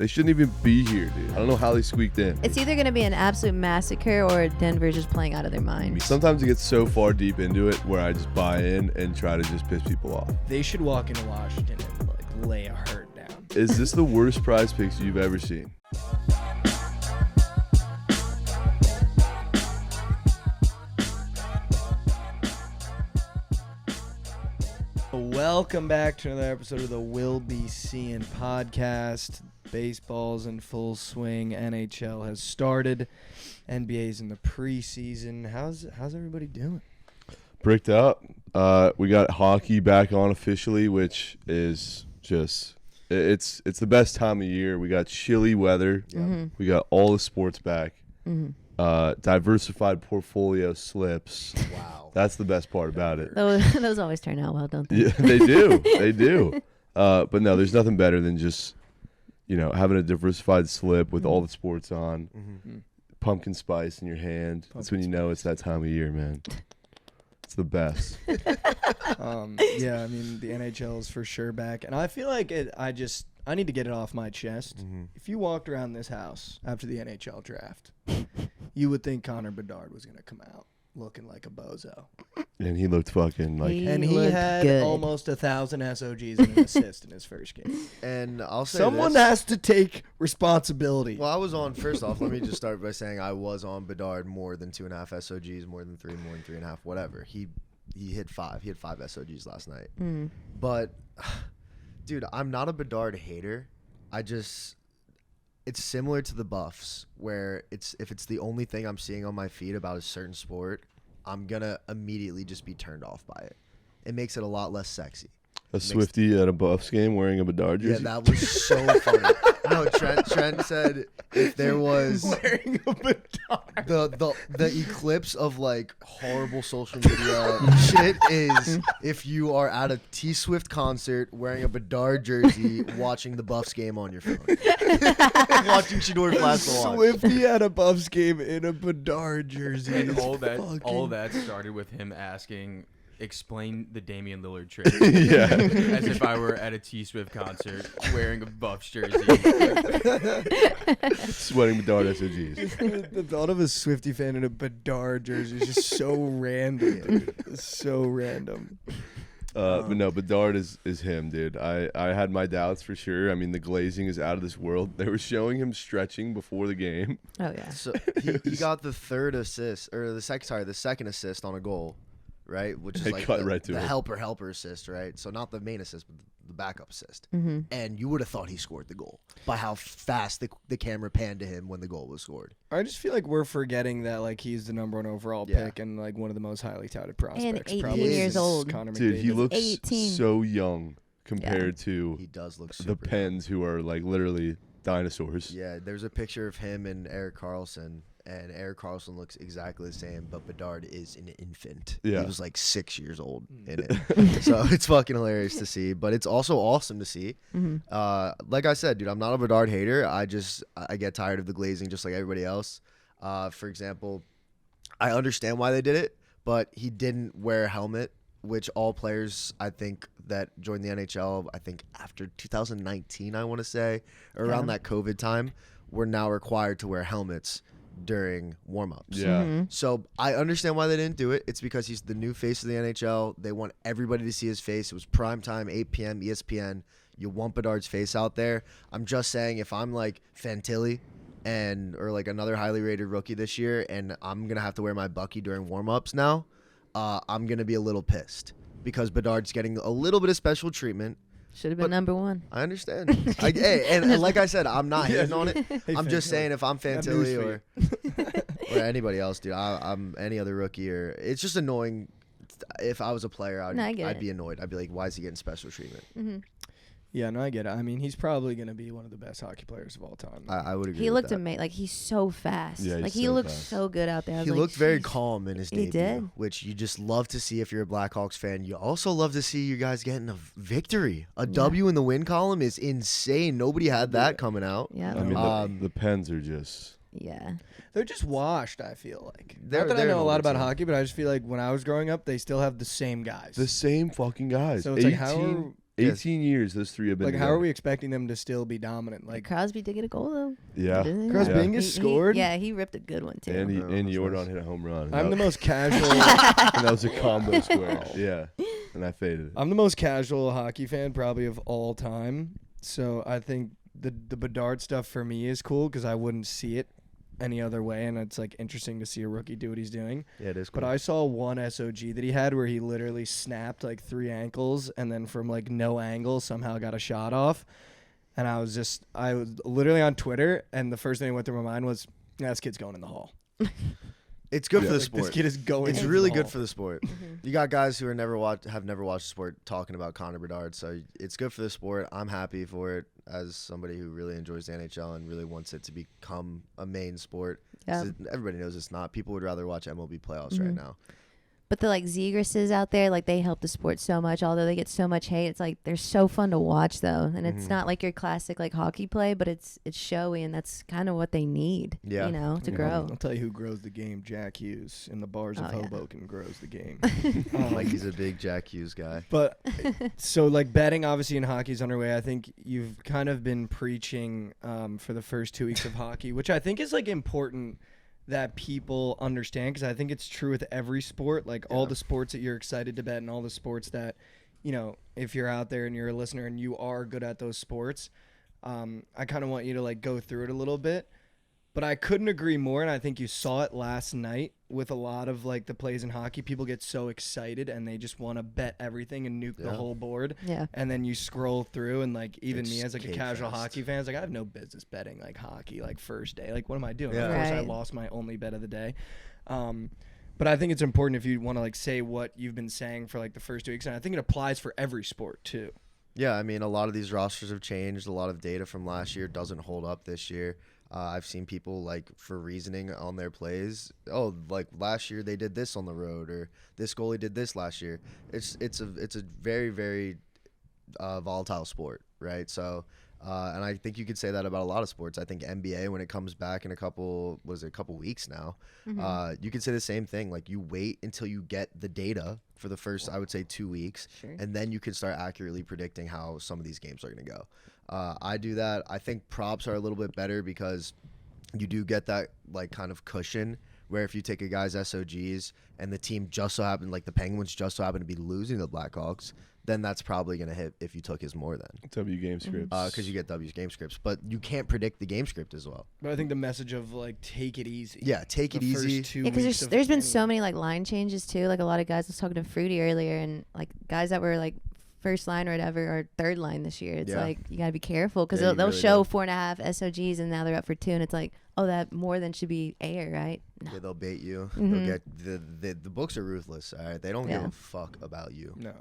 They shouldn't even be here, dude. I don't know how they squeaked in. It's either going to be an absolute massacre or Denver's just playing out of their I mean, minds. sometimes it gets so far deep into it where I just buy in and try to just piss people off. They should walk into Washington and like lay a hurt down. Is this the worst Prize Picks you've ever seen? Welcome back to another episode of the Will Be Seein podcast. Baseball's in full swing. NHL has started. NBA's in the preseason. How's everybody doing? Bricked out. We got hockey back on officially, which is just it's the best time of year. We got chilly weather. Mm-hmm. We got all the sports back. Mm-hmm. Diversified portfolio slips. Wow. That's the best part about it. Those always turn out well, don't they? Yeah, they do. They do. But no, there's nothing better than just, having a diversified slip with all the sports on, pumpkin spice in your hand. That's when you know it's that time of year, man. It's the best. Yeah, I mean, the NHL is for sure back. And I feel like I need to get it off my chest. Mm-hmm. If you walked around this house after the NHL draft, you would think Connor Bedard was going to come out looking like a bozo. And he looked fucking like... He And he looked had good. almost 1,000 SOGs and an assist in his first game. And I'll say Someone this. has to take responsibility. Well, I was on, first off, let me just start by saying I was on Bedard more than 2.5 SOGs, more than 3, more than 3.5, whatever. He hit 5. He had 5 SOGs last night. Mm. But, dude, I'm not a Bedard hater. It's similar to the Buffs, where if it's the only thing I'm seeing on my feed about a certain sport, I'm going to immediately just be turned off by it. It makes it a lot less sexy. A Swiftie at a Buffs game wearing a Bedard jersey. Yeah, that was so funny. No, Trent said if there was Wearing a Bedard. the eclipse of like horrible social media shit is if you are at a T-Swift concert wearing a Bedard jersey watching the Buffs game on your phone. Watching Shador Flash the watch. Swiftie at a Buffs game in a Bedard jersey. And is all fucking- that started with him asking, explain the Damian Lillard trade. Yeah. As if I were at a T-Swift concert wearing a Buffs jersey. Sweating Bedard SOGs. The thought of a Swiftie fan in a Bedard jersey is just so random. It's so random. But no, Bedard is him, dude. I had my doubts for sure. I mean, the glazing is out of this world. They were showing him stretching before the game. Oh, yeah. So he got the second assist on a goal, right? Which is They like cut the, right to the it. helper assist, right? So not the main assist, but the backup assist. Mm-hmm. And you would have thought he scored the goal by how fast the camera panned to him when the goal was scored. I just feel like we're forgetting that like he's the #1 overall Yeah. pick and like one of the most highly touted prospects. And 18 probably years since old. Connor Dude, McDavid. he looks 18. so young compared to He does look the super. Pens, who are like literally dinosaurs. Yeah, there's a picture of him and Erik Karlsson, and Erik Karlsson looks exactly the same, but Bedard is an infant. Yeah. He was like 6 years old in it. So it's fucking hilarious to see, but it's also awesome to see. Mm-hmm. Like I said, dude, I'm not a Bedard hater. I get tired of the glazing just like everybody else. For example, I understand why they did it, but he didn't wear a helmet, which all players, I think, that joined the NHL, I think after 2019, I want to say, around that COVID time, were now required to wear helmets during warm-ups. Yeah. Mm-hmm. So I understand why they didn't do it. It's because he's the new face of the NHL. They want everybody to see his face. It was primetime, 8 p.m., ESPN. You want Bedard's face out there. I'm just saying, if I'm like Fantilli or like another highly rated rookie this year and I'm going to have to wear my Bucky during warm-ups now, I'm going to be a little pissed because Bedard's getting a little bit of special treatment. Should have been But- #1. I understand. And like I said, I'm not hating on it. Hey, I'm just Fantilli. saying if I'm Got news Fantilli for or anybody else, dude, I'm any other rookie or it's just annoying. If I was a player, No, I get I'd it. be annoyed. I'd be like, why is he getting special treatment? Mm-hmm. Yeah, no, I get it. I mean, he's probably going to be one of the best hockey players of all time. I would agree. He with looked that. amazing. Like, he's so fast. Yeah, he's like, he so looked fast. so good out there. I was He like, looked very "Jeez." calm in his He debut, did. which you just love to see if you're a Blackhawks fan. You also love to see you guys getting a victory. A W in the win column is insane. Nobody had that coming out. Yeah. I mean, the Um, Pens are just... Yeah. They're just washed, I feel like. They're- Not that I they're know a an lot older about team. hockey, but I just feel like when I was growing up, they still have the same guys. The same fucking guys. So it's like, 18, 18 years, those three have been Like, how together. are we expecting them to still be dominant? Like Like, Crosby did get a goal though. Yeah. Didn't he? Crosby Yeah. scored? Yeah, he ripped a good one too. And No, Jordan that's nice. hit a home run. I'm the That- most casual. and that was a combo square. Yeah. And I faded it. I'm the most casual hockey fan probably of all time. So I think the Bedard stuff for me is cool because I wouldn't see it any other way, and it's like interesting to see a rookie do what he's doing. Yeah, it is cool. But I saw one SOG that he had where he literally snapped like 3 ankles and then from like no angle somehow got a shot off. And I was literally on Twitter, and the first thing that went through my mind was, yeah, this kid's going in the hall. It's good Yeah. for the Like, sport. this kid is going It's in really the good hall. for the sport. Mhm. You got guys who have never watched the sport talking about Connor Bedard, so it's good for the sport. I'm happy for it as somebody who really enjoys the NHL and really wants it to become a main sport. Yeah. 'Cause everybody knows it's not. People would rather watch MLB playoffs right Mhm. now. But the like Zegrises out there, like they help the sport so much. Although they get so much hate, it's like they're so fun to watch though, and it's Mhm. not like your classic like hockey play, but it's showy, and that's kind of what they need. Yeah. You know, to Yeah. grow. I'll tell you who grows the game. Jack Hughes in the bars of Oh, yeah. Hoboken grows the game. Like he's a big Jack Hughes guy. But so like betting obviously in hockey is underway. I think you've kind of been preaching for the first 2 weeks of hockey, which I think is like important that people understand, because I think it's true with every sport. Like all Yeah. the sports that you're excited to bet and all the sports that, you know, if you're out there and you're a listener and you are good at those sports, I kind of want you to like go through it a little bit. But I couldn't agree more, and I think you saw it last night with a lot of like the plays in hockey. People get so excited and they just want to bet everything and nuke the Yeah. whole board. Yeah. And then you scroll through, and like even It's me as like a cake casual fest. hockey fan, is like I have no business betting like hockey like first day. Like what am I doing? Yeah. Of course I Right. lost my only bet of the day. But I think it's important if you want to like say what you've been saying for like the first 2 weeks, and I think it applies for every sport too. Yeah, I mean, a lot of these rosters have changed. A lot of data from last year doesn't hold up this year. I've seen people like for reasoning on their plays. Oh, like last year they did this on the road, or this goalie did this last year. It's a very very volatile sport, right? So, and I think you could say that about a lot of sports. I think NBA, when it comes back in a couple weeks now, you could say the same thing. Like you wait until you get the data for the first, I would say, 2 weeks, Sure. and then you can start accurately predicting how some of these games are going to go. I do that. I think props are a little bit better because you do get that like kind of cushion where if you take a guy's SOGs and the team just so happened, like the Penguins just so happen to be losing the Blackhawks, then that's probably going to hit if you took his more then. W game scripts. Because you get W's game scripts, but you can't predict the game script as well. But I think the message of like take it easy. Yeah, take it The first easy. 2 Yeah, because weeks there's of been any- so many like line changes too. Like a lot of guys, I was talking to Fruity earlier, and like guys that were like first line or whatever or third line this year. It's Yeah. like you gotta be careful because Yeah, you they'll really show do. 4.5 SOGs and now they're up for 2, and it's like, oh, that more than should be air, right? No. Yeah, they'll bait you. Mhm. They'll get the books are ruthless. All right, they don't give Yeah. a fuck about you. No.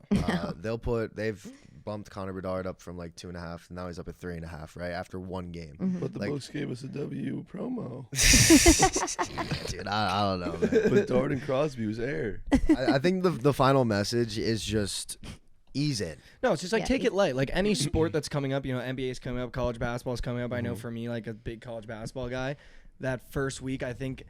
They've bumped Connor Bedard up from like 2.5, and now he's up at 3.5, right after one game. Mhm. But the like- books gave us a W promo. Dude, I don't know, man. But Bedard and Crosby was air. I think the final message is just ease in. No, it's just like Yeah, take it's- it light. Like any sport that's coming up, you know, NBA is coming up, college basketball is coming up. I Mm-hmm. know for me, like a big college basketball guy, that first week, I think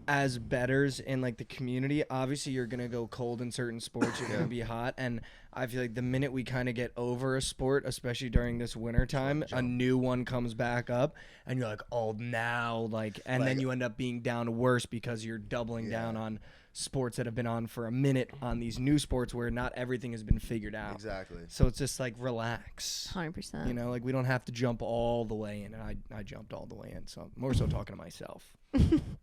as bettors in like the community, obviously you're gonna go cold in certain sports. You're gonna be hot, and I feel like the minute we kind of get over a sport, especially during this winter time, a new one comes back up, and you're like, oh, now, like, and then Like- you end up being down worse because you're doubling down on sports that have been on for a minute on these new sports where not everything has been figured out. Exactly. So it's just like relax. 100%. You know, like we don't have to jump all the way in, and I jumped all the way in. So I'm more so talking to myself.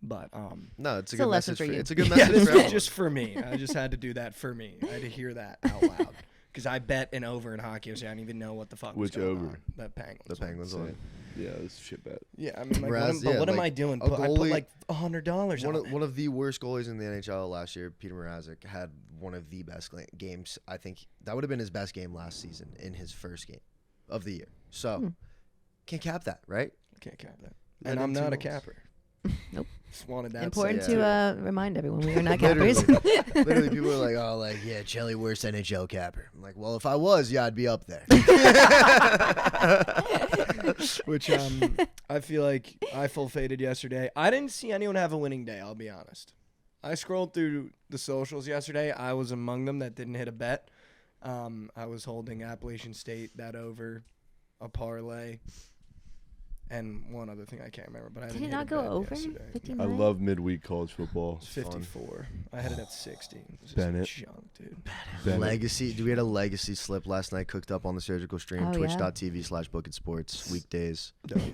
But No, it's a It's a good lesson message. for you. It's a good yeah, message this for was everyone. just for me. I just had to do that for me. I had to hear that out loud because I bet an over in hockey. So I didn't even know what the fuck was Which going over? on. The Penguins. the Penguins Same. one. Yeah, it was a shit bet. Yeah, I mean, like, Whereas, what am like, I doing? a I put goalie- like $100 One on of, it. one of the worst goalies in the NHL last year, Peter Mrazek, had one of the best games. I think that would have been his best game last season in his first game of the year. So can't cap that, right? Can't cap that. Let And in I'm not a 2 goals. capper. Nope. Just wanted that. Important said, yeah. to remind everyone we are not Literally. cappers. Literally, people are like, "Oh, like yeah, Chelly, worst NHL capper." I'm like, "Well, if I was, yeah, I'd be up there." Which I feel like I full faded yesterday. I didn't see anyone have a winning day, I'll be honest. I scrolled through the socials yesterday. I was among them that didn't hit a bet. I was holding Appalachian State that over a parlay. And one other thing I can't remember, but I Did didn't it not hit a go bet over? yesterday. 59? I love midweek college football. It's 54. I had it at 60. It was Bennett. just junk, dude. Bennett. Legacy. We had a legacy slip last night cooked up on the surgical stream. Oh, yeah? Twitch.tv/Bookitsports weekdays. W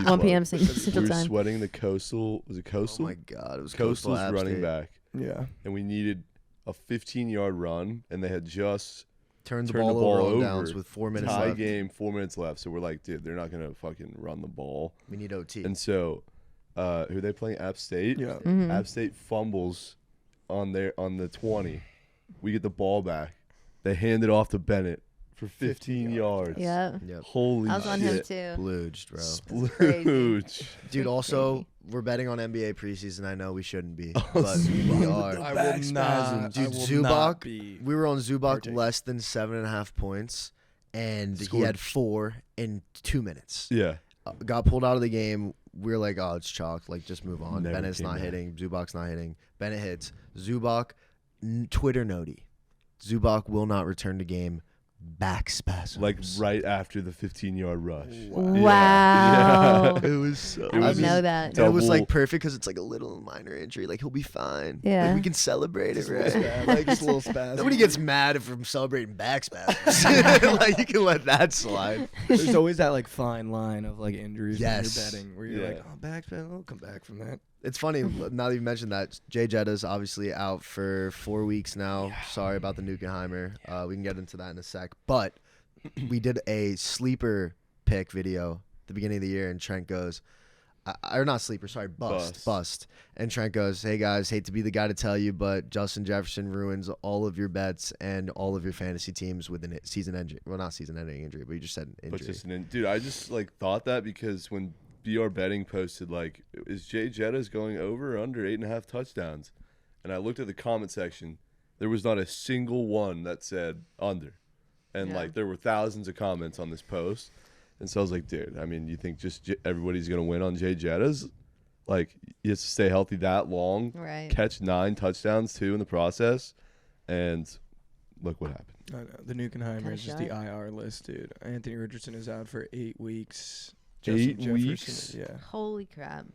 1 p.m. we Central were Time. sweating the Coastal. Was it Oh Coastal? my God, it was Coastal's App running State. back, Yeah. and we needed a 15-yard run, and they had just Turned the turned ball over on over. downs with 4 minutes tie left. game, 4 minutes left. So we're like, dude, they're not gonna fucking run the ball. We need OT. And so, who are they playing? App State. Yeah. Mhm. App State fumbles on the 20. We get the ball back. They hand it off to Bennett for 15 yards. Yeah. Yep. Holy I was on him shit. too. Blooged, bro. Splooge. Dude, also, we're betting on NBA preseason. I know we shouldn't be, but we are. I will not. Dude, I will Zubac, not be. We were on Zubac partaking. less than 7.5 points, and he Scored. had 4 in 2 minutes. Yeah. Got pulled out of the game. We were like, oh, it's chalked. Like, just move on. Never Bennett's came not back. hitting. Zubac's not hitting. Bennett hits. Zubac, Twitter notey. Zubac will not return to game. Back spasms. Like right after the 15-yard rush. Wow. It was so. I didn't know that. And it was Double- like perfect because it's like a little minor injury. Like he'll be fine. Yeah. Like, we can celebrate it, right? Like just a little spasm. Nobody gets mad if I'm celebrating back spasms. Like you can let that slide. There's always that like fine line of like injuries Yes. when you're betting where you're Yeah. like, oh, back spasm, I'll come back from that. It's funny now that you mentioned that. Jay Jetta's obviously out for 4 weeks now. Sorry about the Nukenheimer. We can get into that in a sec. But we did a sleeper pick video at the beginning of the year, and Trent goes, or not sleeper, sorry, bust. And Trent goes, hey guys, hate to be the guy to tell you, but Justin Jefferson ruins all of your bets and all of your fantasy teams with a season ending. Well, not season-ending injury, but you just said But injury. just dude, I just like thought that because when BR Betting posted like, is Jay Jetta's going over or under 8.5 touchdowns? And I looked at the comment section. There was not a single one that said under. And Yeah. like there were thousands of comments on this post. And so I was like, dude, I mean, you think just everybody's going to win on Jay Jetta's? Like, he has to stay healthy that long, Right. catch 9 touchdowns too in the process, and look what happened. I know. The Nukenheimer Kinda is just the shot. IR list, dude. Anthony Richardson is out for 8 weeks. 8 Jefferson, weeks? Yeah. Holy crap.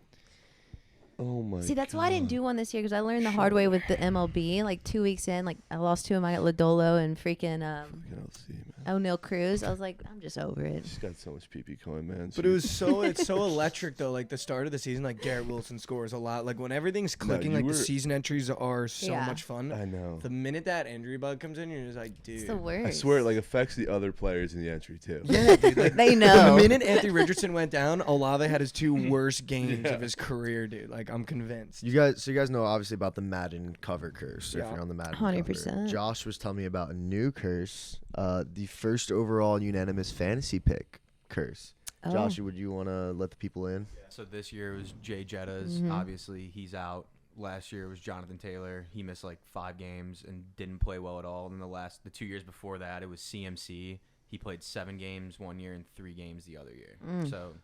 Oh my! See, that's why I didn't do one this year because I learned the hard way with the MLB. Like 2 weeks in, like I lost 2 of my Lodolo and freaking Fucking LC, man. O'Neal Cruz. I was like, I'm just over it. She's got so much PP coin, man. But it was it's so electric though. Like the start of the season, like Garrett Wilson scores a lot. Like when everything's clicking, you like were- the season entries are so Yeah. much fun. I know. The minute that injury bug comes in, you're just like, dude. It's the worst. I swear, it like affects the other players in the entry too. Yeah, dude. Like They the know. minute Anthony Richardson went down, Olave had his 2 worst games Yeah. of his career, dude. Like I'm convinced. So you guys know obviously about the Madden cover curse. If Yeah. you're on the Madden 100%. cover. Josh was telling me about a new curse, the first overall unanimous fantasy pick curse. Oh. Josh, would you want to let the people in? So this year was Jay Jetta's. Mhm. Obviously, he's out. Last year was Jonathan Taylor. He missed like 5 games and didn't play well at all. And the 2 years before that, it was CMC. He played 7 games one year and 3 games the other year. So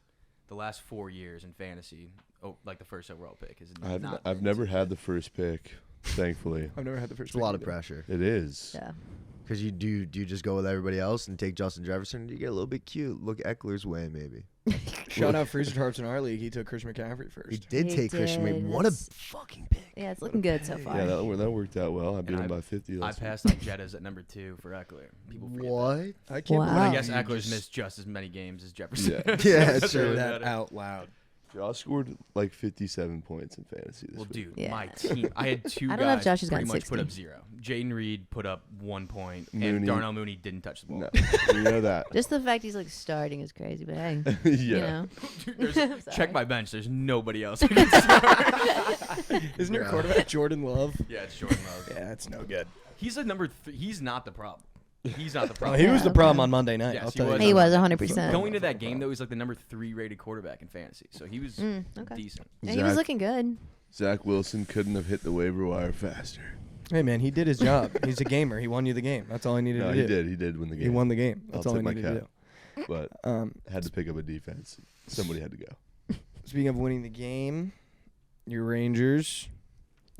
the last 4 years in fantasy, like the first overall pick is not. I've never had the first pick, thankfully. I've never had the first. It's a lot of pick either. pressure It is. Yeah. because you do you just go with everybody else and take Justin Jefferson? You get a little bit cute. Look Eckler's way, maybe. Shout out Freezer Tarps in our league. He took Christian McCaffrey first. He did He take Christian. did. What a That's- fucking pick. Yeah, it's looking good so far. Yeah, that worked out well. I beat And him I- by 50. I last week. passed on Jetta's at number 2 for Eckler. People forget that. What? I can't Wow. believe I Oh. guess you Eckler's just missed just as many games as Jefferson. Yeah. Yeah, That's it's said really that better. out loud. Josh scored like 57 points in fantasy this Well, week. dude, Yeah. my team. I had 2 I don't know if guys Josh has pretty gotten much put 60. up 0. Jaden Reed put up 1 point, Mooney. and Darnell Mooney didn't touch the ball. No, you know that. Just the fact he's like starting is crazy, but hey, Yeah. you know. Dude, there's, Sorry. check my bench. There's nobody else. who can start. Isn't your Yeah. quarterback Jordan Love? Yeah, it's Jordan Love. Yeah, it's no good. He's a number 3. He's not the problem. He's not the Oh, problem. he was the Yeah. problem on Monday night. Yes, I'll he tell you. was. that. He was 100%. Going to that game though, he's like the number 3 rated quarterback in fantasy. So he was Okay. decent. Yeah, he was Zach- looking good. Zach Wilson couldn't have hit the waiver wire faster. Hey man, he did his job. He's a gamer. He won you the game. That's all he needed No, to he do. did. He did win the game. He won the game. That's I'll all he tip my needed to cap. do. But had to pick up a defense. Somebody had to go. Speaking of winning the game, your Rangers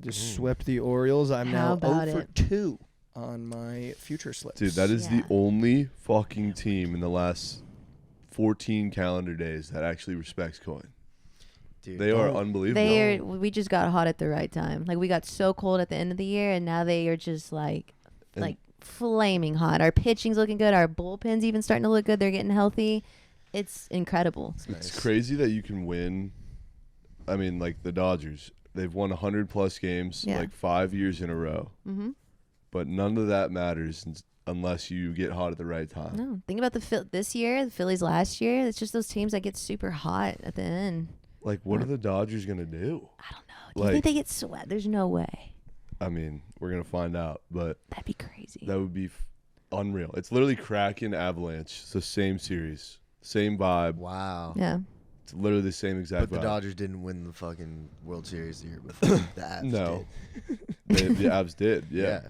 just swept the Orioles. I'm How now about 0 for it? 2 on my future slips. Dude, that is the Yeah. only fucking team in the last 14 calendar days that actually respects coin. Dude, They are don't- unbelievable. We just got hot at the right time. Like we got so cold at the end of the year, and now they are just And- like flaming hot. Our pitching's looking good. Our bullpen's even starting to look good. They're getting healthy. It's incredible. It's Nice. crazy that you can win. I mean, like the Dodgers, they've won 100+ games Yeah. like 5 years in a row. Mm-hmm. But none of that matters unless you get hot at the right time. No, think about this year, the Phillies last year. It's just those teams that get super hot at the end. Like, what are the Dodgers going to do? I don't know. Do you Like- think they get sweat? There's no way. I mean, we're going to find out, but That'd be crazy. that would be unreal. It's literally Kraken Avalanche. It's the same series, same vibe. Wow. Yeah. It's literally the same exact But the vibe. Dodgers didn't win the fucking World Series the year before. The Avs No. did. The Avs did, yeah.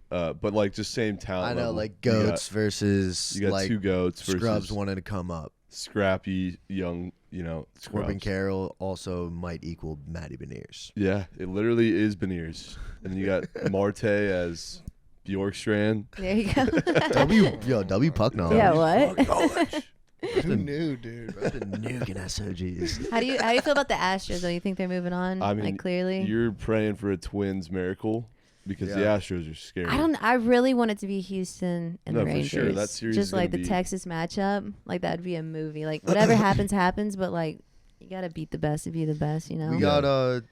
But like just same talent. I know, level. like You got- goats versus You got like two goats versus scrubs wanting to come up. scrappy young, Corbin scrubs. Carroll also might equal Matty Beniers. Yeah, it literally is Beniers. And then you got Marte as Bjorkstrand. There you go. W puck knowledge. Yeah, what? Who knew, dude? I've been nuking SOGs. How do you feel about the Astros? Do you think they're moving on? I mean, like clearly. You're praying for a Twins miracle because the Yeah. Astros are scary. I really want it to be Houston and No, the for Rangers. sure. That series just is gonna like the be- Texas matchup. Like that'd be a movie. Like whatever happens, but like you gotta beat the best to be the best, you know? We got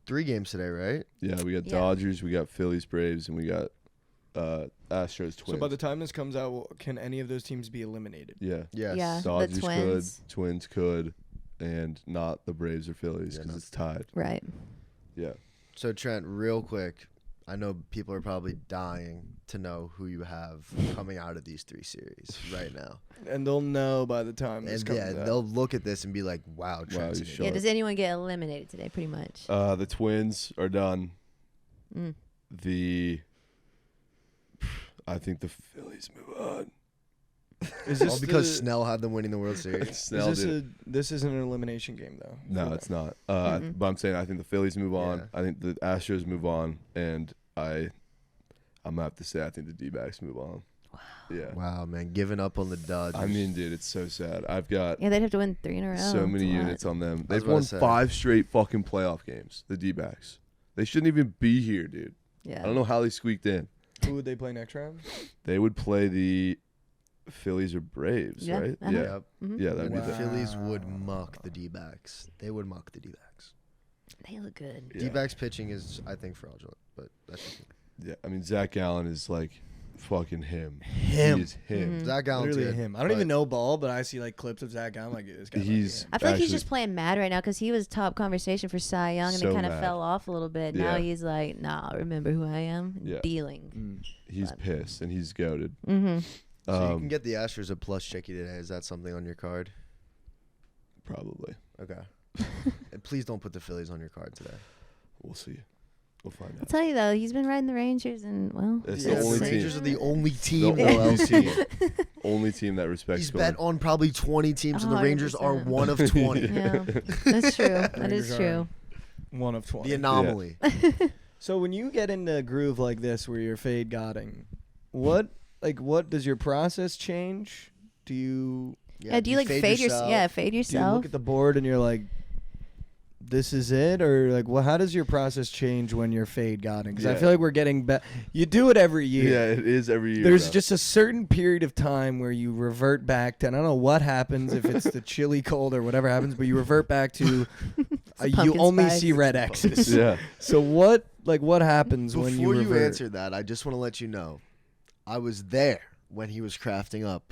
3 games today, right? Yeah, we got Yeah. Dodgers, we got Phillies, Braves, and we got Astros, Twins. So by the time this comes out, can any of those teams be eliminated? yeah. Yes. Yeah. The Dodgers Twins. could, Twins could, and not the Braves or Phillies Yeah, because no. it's tied. Right. Yeah. So Trent, real quick, I know people are probably dying to know who you have coming out of these 3 series right now. And they'll know by the time this And comes yeah, out. they'll look at this and be like, "Wow, Trent's you an shut Yeah, Sure. does anyone get eliminated today pretty much? The Twins are done. Mm. I think the Phillies move on. Is All this because the- Snell had them winning the World Series. Snell is did. this isn't an elimination game though. No, for it's them. not. Mm-mm. But I'm saying I think the Phillies move on. Yeah. I think the Astros move on, and I'm gonna have to say I think the D-backs move on. Wow. Yeah. Wow, man, giving up on the Dodgers. I mean, dude, it's so sad. I've got Yeah, they'd have to win 3 in a row. so many It's a lot. units on them. I was They've about to won say. 5 straight fucking playoff games. The D-backs. They shouldn't even be here, dude. Yeah. I don't know how they squeaked in. Who would they play next round? They would play the Phillies or Braves, Yeah, right? uh-huh. Yeah. Yep. Mhm. Yeah, that'd And be the the Phillies would muck the D-backs. They would muck the D-backs. They look good. Yeah. D-backs pitching is, I think, fraudulent, but that's just me. Yeah, I mean Zach Gallen is like fucking him. Him. He is him. Mhm. Zach Gallen's Literally good, him. I don't but even know ball, but I see like clips of Zach. I'm like, this guy. He's I feel like he's actually- just playing mad right now because he was top conversation for Cy Young and So it kind of mad. fell off a little bit. Now Yeah. he's like, nah, remember who I am? Yeah. Dealing. He's But- pissed and he's goated. Mm-hmm. So you can get the Astros a plus chicky today. Is that something on your card? Probably. Okay. And please don't put the Phillies on your card today. We'll see. We'll find I'll out. tell you though, he's been riding the Rangers and well, It's Yeah, the only the team. Rangers are the only team, The though, only LC. team. Only team that respects He's scoring. bet on probably 20 teams, and the Rangers are 100%. one of 20. yeah, that's true. That Rangers is are true. one of 20. The anomaly. So when you get into a groove like this where you're fade godding, what does your process change? Do you Yeah, do you like fade yourself? Yeah, fade do you yourself. look at the board and you're like, this is it, or like, well, how does your process change when you're fade godding? Because I Yeah. feel like we're getting better. You do it every year. Yeah, it is every year. There's bro. just a certain period of time where you revert back to, and I don't know what happens if it's the chili cold or whatever happens, but you revert back to you pumpkin only spice. see red X's. Yeah. So what happens when you Before you revert? answer that, I just want to let you know, I was there when he was crafting up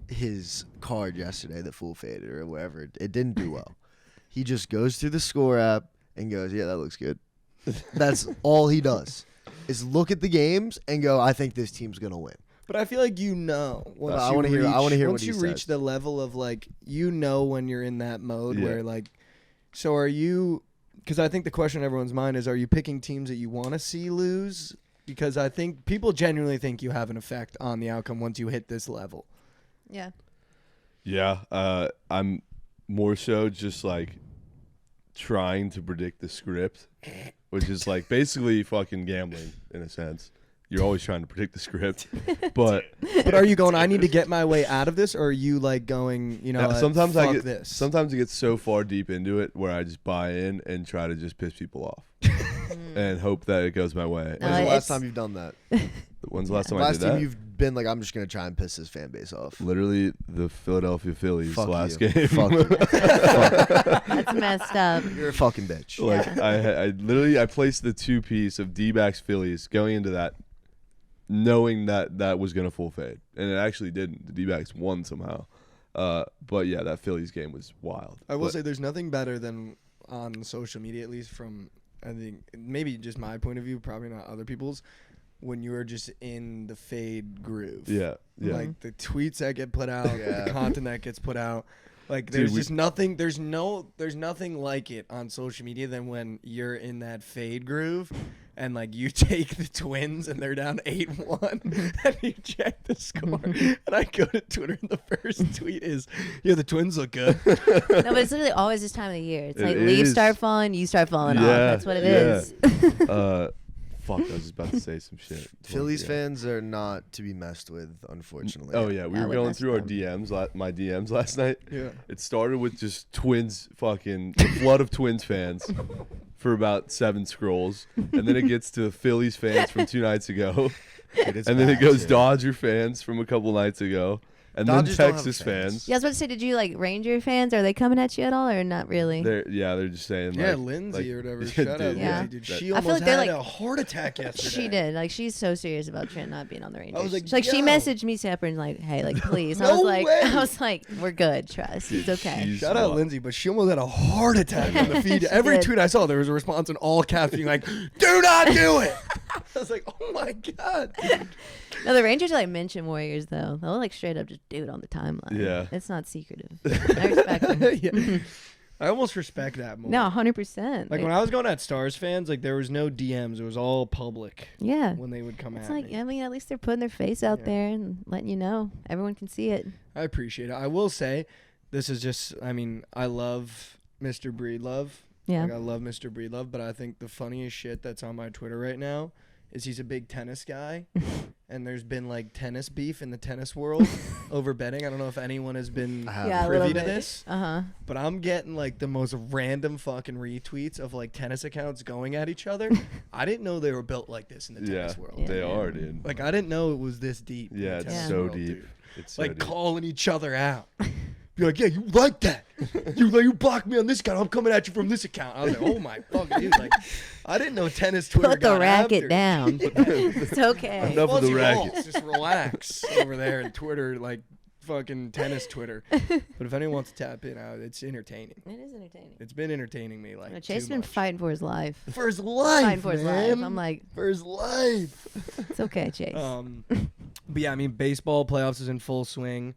his card yesterday, the full faded or whatever. It didn't do well. He just goes through the score app and goes, yeah, that looks good. That's all he does is look at the games and go, I think this team's going to win. But I feel like once I you wanna hear- I reach- wanna hear once what you he reach says. the level of like when you're in that mode Yeah. where like, so are you? Because I think the question in everyone's mind is, are you picking teams that you want to see lose? Because I think people genuinely think you have an effect on the outcome once you hit this level. Yeah. Yeah. I'm more so just like trying to predict the script, which is like basically fucking gambling in a sense. you're always trying to predict the script. But But are you going, I need to get my way out of this, or are you like going, sometimes fuck I get this? sometimes I get so far deep into it where I just buy in and try to just piss people off and hope that it goes my way. No, When's the it's- last time you've done that? When's the last time I Last did time that? you've been like, I'm just gonna try and piss his fan base off. Literally the Philadelphia Phillies Fuck last you. game. Fuck you. That's messed up. You're a fucking bitch. Like I literally placed the 2-piece of D-backs Phillies going into that, knowing that was gonna full fade, and it actually didn't. The D-backs won somehow. But yeah, that Phillies game was wild. I will But say there's nothing better than on social media, at least from, I think, maybe just my point of view, probably not other people's, when you're just in the fade groove. yeah. Like the tweets that get put out, Yeah. the content that gets put out. Like Dude, there's just nothing, there's nothing like it on social media than when you're in that fade groove and like you take the Twins and they're down 8-1 and you check the score. And I go to Twitter and the first tweet is, yeah, the Twins look good. No, but it's literally always this time of the year. It's It like leaves is. start falling, you start falling off. Yeah, That's what it yeah. is. Fuck, I was just about to say some shit. Phillies Yeah. fans are not to be messed with, unfortunately. Oh yeah, we I were would going mess through our with them. DMs, my DMs last night. Yeah. It started with just Twins, fucking the flood of Twins fans for about 7 scrolls, and then it gets to Phillies fans from 2 nights ago, It is and then it bad, goes too. Dodger fans from a couple nights ago, and Dodgers then don't have Texas fans. fans. Yeah, I was about to say, did you like Ranger fans? Are they coming at you at all or not really? They're just saying Yeah, like, Lindsay or whatever. yeah, Shout out, dude, yeah. Lindsay, dude. That- She I feel almost like they're had like- a heart attack yesterday. She did. Like, she's so serious about Trent not being on the Rangers. I was like, she's like, she yo. messaged me separate and like, hey, like, please. No way. I was like, we're good. Trust. It's okay. she's Shout out wild. Lindsay, but she almost had a heart attack on the feed. She Every did. tweet I saw, there was a response in all caps being like, do not do it. I was like, oh my God. dude. No, the Rangers like mention Warriors though. They'll like straight up just do it on the timeline. Yeah. It's not secretive. I respect them. Yeah. I almost respect that more. No, 100%. Like when I was going at Stars fans, like there was no DMs. It was all public yeah. when they would come It's at like, me. I mean, at least they're putting their face out Yeah. there and letting you know. Everyone can see it. I appreciate it. I will say, this is just, I mean, I love Mr. Breedlove. Yeah. Like I love Mr. Breedlove, but I think the funniest shit that's on my Twitter right now is he's a big tennis guy, and there's been like tennis beef in the tennis world over betting. I don't know if anyone has been I have. Yeah, a privy little to bit. this, Uh-huh. but I'm getting like the most random fucking retweets of like tennis accounts going at each other. I didn't know they were built like this in the Yeah, tennis world. Yeah. they are, dude. Like I didn't know it was this deep. in the Yeah, it's tennis so world, deep. dude. It's so Like deep. calling each other out. Be like, yeah, you like that. you blocked me on this account. I'm coming at you from this account. I was like, oh my fucking dude. Like, I didn't know tennis Twitter Put got the racket after. down. It's okay. Enough of the Fuzzy racket. balls, just relax over there in Twitter, like fucking tennis Twitter. But if anyone wants to tap in, it's entertaining. It is entertaining. It's been entertaining me like Chase has too been much. fighting for his life. For his life, Fighting for his man. life. I'm like, for his life. it's okay, Chase. But yeah, I mean, baseball playoffs is in full swing.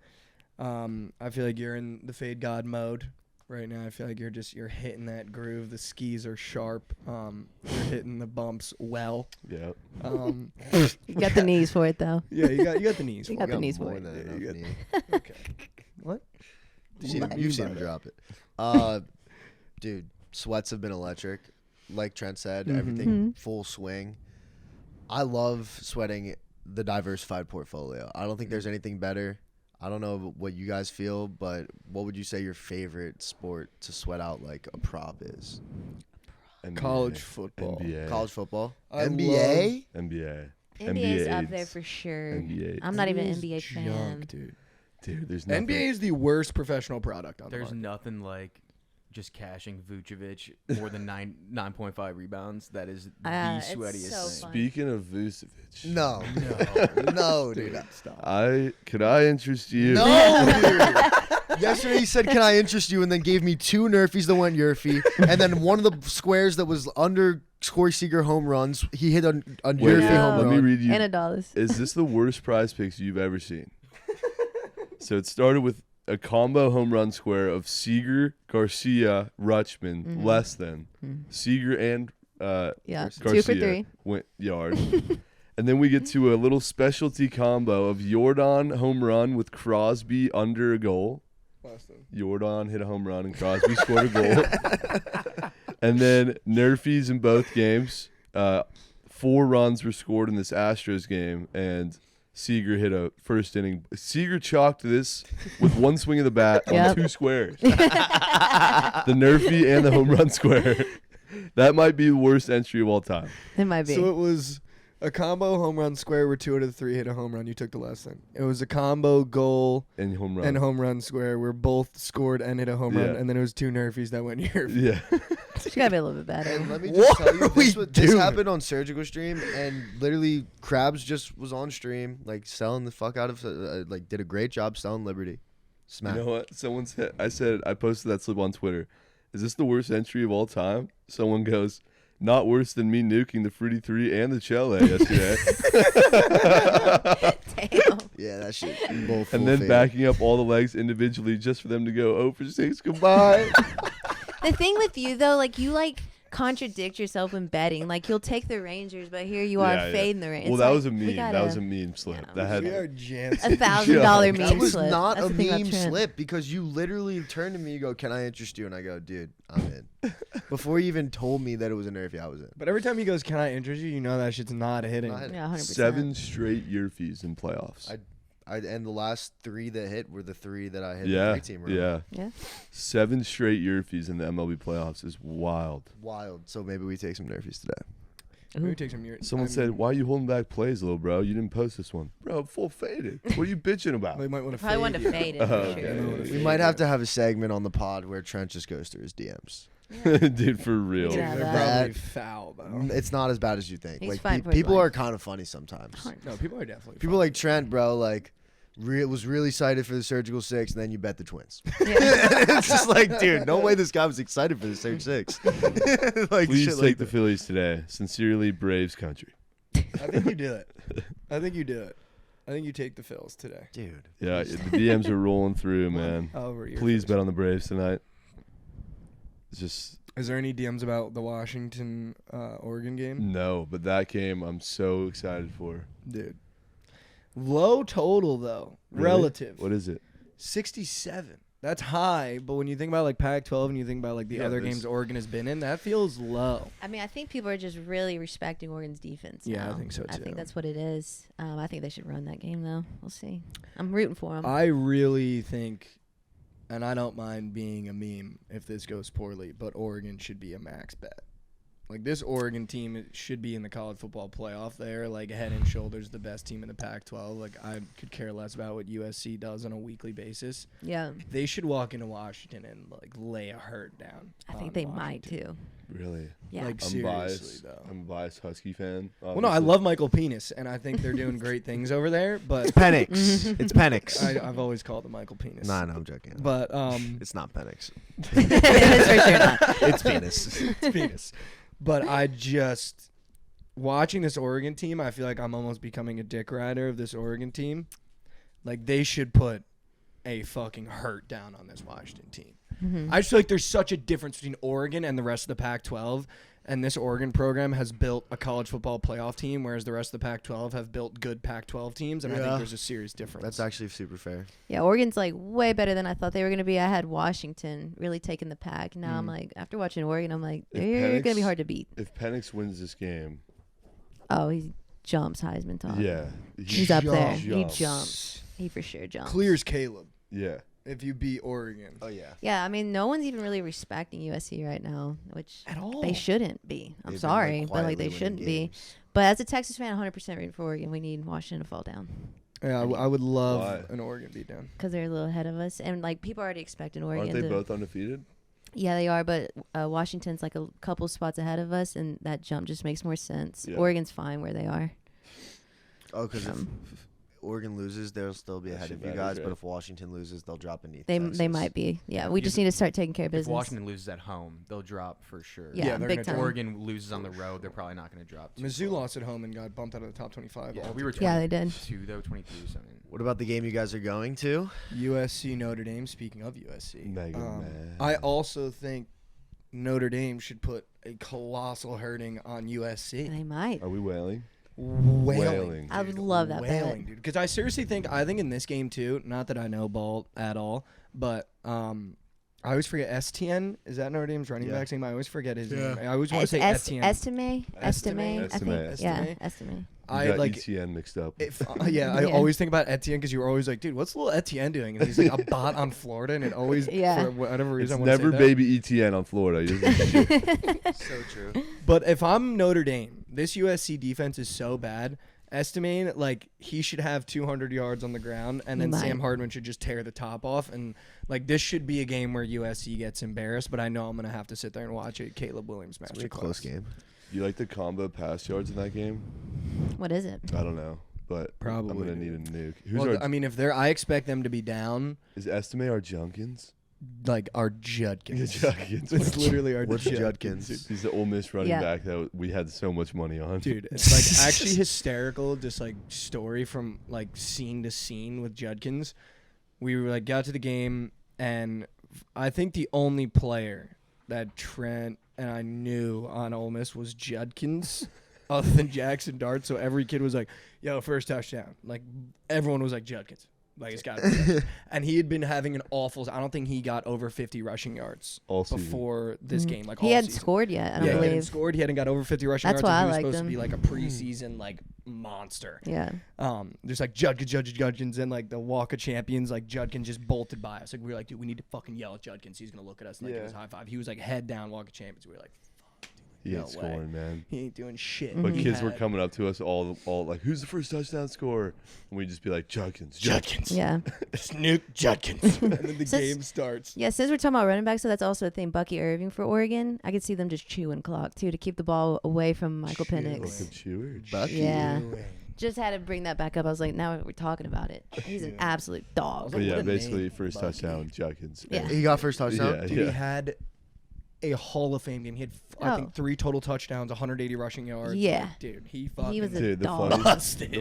I feel like you're in the Fade God mode right now. I feel like you're hitting that groove. The skis are sharp. You're hitting the bumps well. Yeah. You got the knees for it though. Yeah, you got the knees. You for got it. the knees more for it. than Yeah, enough you got- knee. Okay. What? You've seen him, What? you've seen You him buy drop it. Dude, sweats have been electric. Like Trent said, Mhm. everything full swing. I love sweating the diversified portfolio. I don't think there's anything better. I don't know what you guys feel, but what would you say your favorite sport to sweat out like a prop is? NBA, College football. NBA. College football? I NBA? NBA. NBA is up AIDS. there for sure. NBA. I'm not even an is NBA fan. junk, dude. Dude, there's nothing. NBA is the worst professional product on the There's market. nothing like just cashing Vucevic more than 9.5 rebounds. That is the It's sweatiest so thing. fun. Speaking of Vucevic, No. No, dude. Stop. could I interest you? No, dude. Yesterday he said, "Can I interest you?" and then gave me 2 Nerfies that went Yerfy, and then one of the squares that was under Corey Seager home runs, he hit a Wait, Yerfy No. home let run. me read you. And $1. Is this the worst prize picks you've ever seen? So it started with a combo home run square of Seager, Garcia, Rutschman, less than. Seager and Yeah. Garcia 2 for 3. went yard. And then we get to a little specialty combo of Jordan home run with Crosby under a goal. Jordan hit a home run and Crosby scored a goal. And then Nerfies in both games. 4 runs were scored in this Astros game, and Seager hit a first inning. Seager chalked this with one swing of the bat on 2 squares. The Nerfy and the home run square. That might be the worst entry of all time. It might be. So it was a combo home run square where 2 out of the 3 hit a home run. You took the last thing. It was a combo goal And home run. and home run square where both scored and hit a home run, and then it was 2 Nerfies that went your. Yeah. It's gotta be a little bit better. And let me What just tell you, are we this doing? happened on Surgical Stream, and literally Krabs just was on stream, like selling the fuck out of, like did a great job selling Liberty. Smack. You know what? Someone said, I posted that slip on Twitter. Is this the worst entry of all time? Someone goes, not worse than me nuking the Fruity 3 and the Chele yesterday. Damn. Yeah, that shit. Both And full then fade. backing up all the legs individually just for them to go 0 for 6 goodbye. The thing with you though, like you like contradict yourself when betting. Like you'll take the Rangers, but here you are Yeah, yeah. fading the Rangers. Well, It's that like, was a we meme. gotta- That was a meme slip. Yeah. That had We are jams. $1,000 meme That was slip. not That's a the thing about meme Trent. slip because you literally turned to me, you go, "Can I interest you?" And I go, "Dude, I'm in." Before you even told me that it was a Nerfy, I was in. But every time he goes, "Can I interest you?" You know that shit's not hitting. Not hitting. Yeah, 100%. 7 straight year fees in playoffs. And the last 3 that hit were the 3 that I hit Yeah, the 3-teamer. yeah. Yeah. 7 straight year fees in the MLB playoffs is wild. Wild. So maybe we take some Nerfies today. Maybe take some years. Someone said, "Why are you holding back plays, little bro? You didn't post this one, bro. Full faded. What are you bitching about?" They might want to Probably fade wanted you. to fade it. Oh, For sure. okay. We might have to have a segment on the pod where Trent just goes through his DMs. Dude, for real. Yeah, They're that- probably foul though. It's not as bad as you think. He's Like fine for his people life. are kind of funny sometimes. No, people are definitely. People like Trent, bro, like was really excited for the Surgical 6, and then you bet the Twins. Yeah. It's just like, dude, no way this guy was excited for the Surge 6. Like, Please shit take like the that. Phillies today. Sincerely, Braves country. I think you do it. I think you do it. I think you take the Phils today. Dude. Yeah, the DMs are rolling through, man. Over your Please face. bet on the Braves tonight. It's just Is there any DMs about the Washington Oregon game? no, but that game I'm so excited for. Dude. Low total though. Really? Relative. What is it? 67. That's high, but when you think about like Pac-12 and you think about like the Yeah, other there's- games Oregon has been in, that feels low. I mean, I think people are just really respecting Oregon's defense. Yeah, I now. think so, I too. think that's what it is. I think they should run that game though. We'll see. I'm rooting for them. I really think, and I don't mind being a meme if this goes poorly, but Oregon should be a max bet. Like this Oregon team should be in the college football playoff there, like head and shoulders the best team in the Pac-12. Like I could care less about what USC does on a weekly basis. Yeah, They should walk into Washington and like lay a hurt down. I think on they might Washington. too. Really? Yeah. Like I'm seriously biased. though. I'm a biased Husky fan. Well, no, I love Michael Penis, and I think they're doing great things over there. But Penix. It's Penix. I've always called him Michael Penis. Nah, no, I'm joking. But It's not Penix. It's for sure not. It's penis. it's penis. But I just watching this Oregon team, I feel like I'm almost becoming a dick rider of this Oregon team. Like they should put a fucking hurt down on this Washington team. Mm-hmm. I just feel like there's such a difference between Oregon and the rest of the Pac-12. And this Oregon program has built a college football playoff team, whereas the rest of the Pac-12 have built good Pac-12 teams. And I Yeah. think there's a serious difference. That's actually super fair. Yeah, Oregon's like way better than I thought they were gonna be. I had Washington really taking the pack. Now I'm like, after watching Oregon, I'm like, If they're gonna be Penix- hard to beat. If Penix wins this game, Oh, he jumps Heisman top. yeah, He's up there. He jumps. jumps. He for sure jumps. Clears Caleb Yeah, if you beat Oregon. Oh, yeah. Yeah, I mean, no one's even really respecting USC right now, which At all. they shouldn't be. I'm They've been, sorry, but like quietly they winning shouldn't be. games. But as a Texas fan, 100% rooting for Oregon. We need Washington to fall down Yeah, I would love Why? an Oregon beatdown. because they're a little ahead of us, and like people are already expecting Oregon. aren't they to, both undefeated? Yeah, they are, but Washington's like a couple spots ahead of us, and that jump just makes more sense. Yeah. Oregon's fine where they are. Oh, because if Oregon loses, they'll still be That ahead shit of you matters, guys. But right? if Washington loses, they'll drop beneath. They Texas. might be. Yeah, we You- just need to start taking care of If business. Washington loses at home, they'll drop for sure. Yeah, they're big gonna time. drop. Oregon loses on the road, they're probably not going to drop. too Mizzou far. lost at home and got bumped out of the top 25. Yeah, all we were together. Yeah, they did. 22 though, 23 something. What about the game you guys are going to? USC Notre Dame. Speaking of USC, Mega man. I also think Notre Dame should put a colossal hurting on USC. They might. Are we wailing? Wailing. I would dude. love that bet. Wailing, dude. Because I seriously think in this game too. Not that I know ball at all, but I always forget STN. Is that Notre Dame's running back's name? I always forget his name. I always want to say Etienne. Estime, I think. Estime. Yeah, Estime. I like ETN mixed up. I always think about Etienne because you were always like, dude, what's little Etienne doing? And he's like a bot on Florida, and it always for whatever reason. It's I wanna never say baby ETN on Florida. So true. But if I'm Notre Dame, this USC defense is so bad. Estimate like he should have 200 yards on the ground, and then Sam Hardman should just tear the top off. And like this should be a game where USC gets embarrassed. But I know I'm gonna have to sit there and watch it. Caleb Williams masterclass. It's a close game. You like the combo pass yards in that game? What is it? I don't know, but Probably. I'm gonna need a nuke. Well, I mean, if they're, I expect them to be down. Is Estime our Junkins? Like our Judkins. Judkins. It's literally our What's Judkins. Judkins? He's the Ole Miss running back that we had so much money on. Dude, it's like actually hysterical, just like story from like scene to scene with Judkins. We were like got to the game, and I think the only player that Trent and I knew on Ole Miss was Judkins, other than Jackson Dart. So every kid was like, "Yo, first touchdown!" Like everyone was like Judkins. Like it's got to be Judkins. And he had been having an awful. I don't think he got over 50 rushing yards All season. before this game. Like He all hadn't season. scored yet, I don't He hadn't believe. scored. He hadn't got over 50 rushing That's yards. why And I he was liked supposed to him. be like a preseason like monster. Yeah. There's like Judkins, and like the Walk of Champions. Like Judkins just bolted by us. Like we were like, dude, we need to fucking yell at Judkins. He's gonna look at us and like give us a high five. He was like head down Walk of Champions. We were like, He ain't no way. scoring, man. he ain't doing shit. But He kids were had- coming up to us all like, "Who's the first touchdown scorer?" And we'd just be like, "Judkins." Yeah. Snoop Judkins. And then the Since- game starts. Yeah, since we're talking about running backs, so that's also a thing. Bucky Irving for Oregon, I could see them just chewing clock too to keep the ball away from Michael Penix. Fucking chewer. Bucky. Yeah. Just had to bring that back up. I was like, now we're talking about it. He's an absolute dog. But yeah, What a basically name, first Bucky. touchdown, Judkins. Yeah. He got first touchdown. Yeah, Dude, yeah. he had a Hall of Fame game. He had, I think, 3 total touchdowns, 180 rushing yards. Yeah. Like, dude, he fucking He was a Dude, the dog.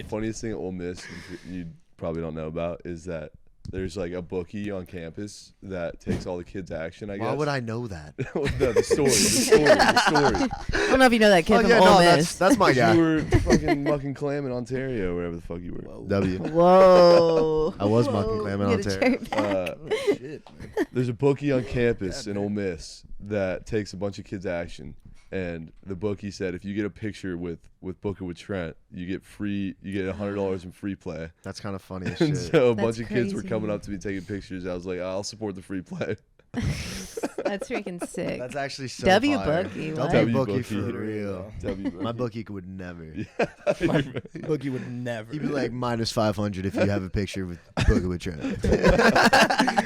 funniest thing at Ole Miss you probably don't know about is that there's like a bookie on campus that takes all the kids' action. I guess. Why would I know that? No, the story. I don't know if you know that kid from Ole Miss. that's my guy. You were fucking mucking clam in Ontario, wherever the fuck you were. W. Whoa. I was mucking clam in You gotta Ontario. turn back. shit. There's a bookie on campus in Ole Miss that takes a bunch of kids' action, and the bookie said if you get a picture with Booker with Trent, you get $100 in free play. That's kind of funny as And shit. so a That's bunch of kids were crazy. coming up to me taking pictures. I was like, I'll support the free play. That's freaking sick. That's actually so W fire. Bookie, W what? W Bookie Bookie. for real. My bookie would never. Boogie would never. He'd be like minus 500 if you have a picture with Boogie with Trent.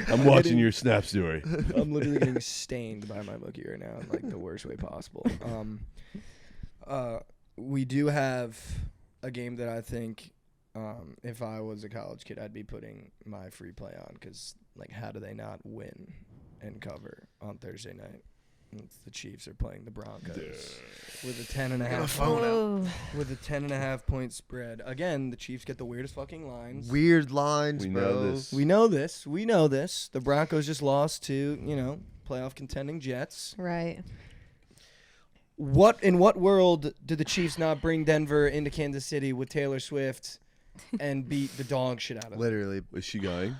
I'm watching your Snap story. I'm literally getting stained by my bookie right now in like the worst way possible. We do have a game that I think if I was a college kid, I'd be putting my free play on because like how do they not win and cover on Thursday night? It's the Chiefs are playing the Broncos with a 10.5 point spread. Again, the Chiefs get the weirdest fucking lines. Weird lines, We bro. know this. We know this. We know this. The Broncos just lost to, playoff contending Jets. Right. In what world did the Chiefs not bring Denver into Kansas City with Taylor Swift and beat the dog shit out of them? Literally. Is she going?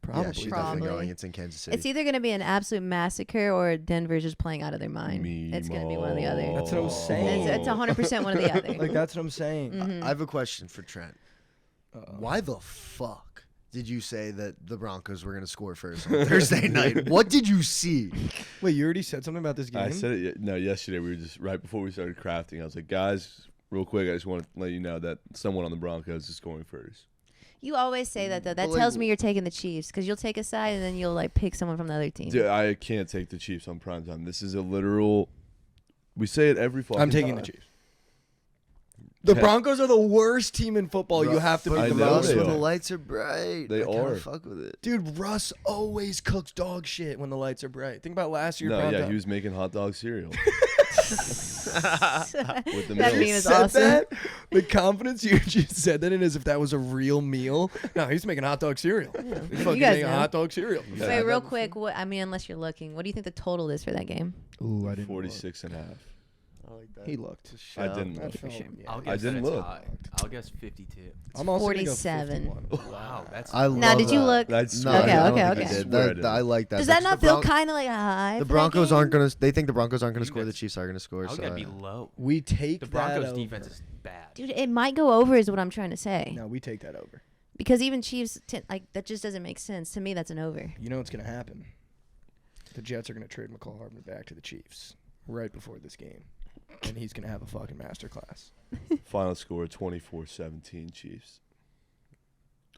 Yeah, she's definitely Probably. going. It's in Kansas City. It's either going to be an absolute massacre or Denver's just playing out of their mind. It's going to be one or the other. That's what I'm saying. It's 100% one or the other. Like, that's what I'm saying. Mhm. I have a question for Trent. Why the fuck did you say that the Broncos were going to score first on Thursday night? What did you see? Wait, you already said something about this game? I said it. No, yesterday we were just right before we started crafting. I was like, guys, real quick, I just want to let you know that someone on the Broncos is scoring first. You always say that, though. That But, like, tells me you're taking the Chiefs because you'll take a side and then you'll, like, pick someone from the other team. Dude, I can't take the Chiefs on primetime. This is a literal. We say it every fucking I'm taking time. the Chiefs. The Broncos are the worst team in football. You have to But be the know most. they when are. the lights are bright. They I kinda are. Fuck with it. Dude, Russ always cooks dog shit when the lights are bright. Think about last year. No, yeah, he was making hot dog cereal with the That milk. meme is said awesome. that, the confidence you just said that in as if that was a real meal. No, he's making hot dog cereal. He's fucking guys making know. hot dog cereal. Yeah. Wait, real quick. Unless you're looking, what do you think the total is for that game? Ooh, I didn't. 46 and a half. like that. He looked. I didn't That look. felt- sure. yeah. I'll I guess didn't that it's look. high. I'll guess 52. I'm also gonna go 47. 51. Wow, that's I Now, love did you that. look? That's No, Okay, I don't okay, think okay. he did. Swear I That, didn't. I like that. Does that because not feel kind of like a high? The for that Broncos game? aren't gonna. They think the Broncos aren't gonna You score. The guys- Chiefs are gonna score. I would So gotta be low. We take The that Broncos over. defense is bad. Dude, it might go over, is what I'm trying to say. No, we take that over. Because even Chiefs, like that just doesn't make sense to me. That's an over. You know what's gonna happen? The Jets are gonna trade McCall Hardman back to the Chiefs right before this game, and he's gonna have a fucking masterclass. Final score 24-17 Chiefs.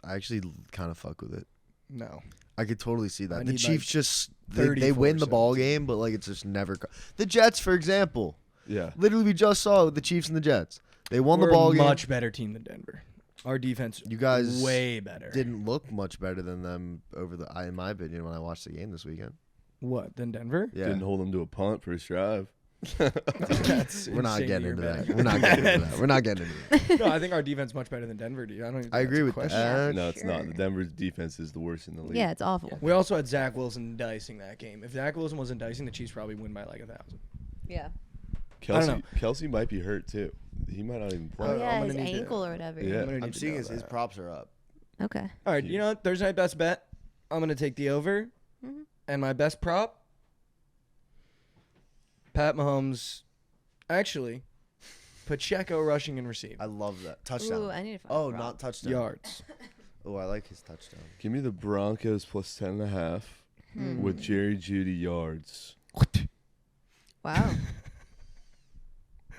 I actually kind of fuck with it. No, I could totally see I that. The need, Chiefs like, just they win the 34-17. ball game, but like it's just never. The Jets, for example, Yeah. literally we just saw the Chiefs and the Jets. They won we're the ball a game. much better team than Denver. Our defense, You guys way better. Didn't look much better than them in my opinion, when I watched the game this weekend. What than Denver? Yeah, Didn't hold them to a punt first drive. That's we're not insane getting you're into mad. that. We're not getting into that. We're not getting into that. No, I think our defense is much better than Denver. Dude. I don't. Even think I that's agree a with question. that. No, it's not. sure. The Denver's defense is the worst in the league. Yeah, it's awful. Yeah. We also had Zach Wilson dicing that game. If Zach Wilson wasn't dicing, the Chiefs probably win by like 1,000. Yeah. Kelsey, Kelsey might be hurt too. He might not even play. Oh, I'm yeah, gonna his need to- ankle or whatever. Yeah. I'm seeing his props are up. Okay. All right, you know what? Thursday night best bet. I'm gonna take the over, Mhm. and my best prop. Pat Mahomes, actually, Pacheco rushing and receiving I love that touchdown. Ooh, I need to find Oh, a prop. not touchdown. yards. Oh, I like his touchdown. Give me the Broncos plus 10.5 Hmm. with Jerry Jeudy yards. Wow.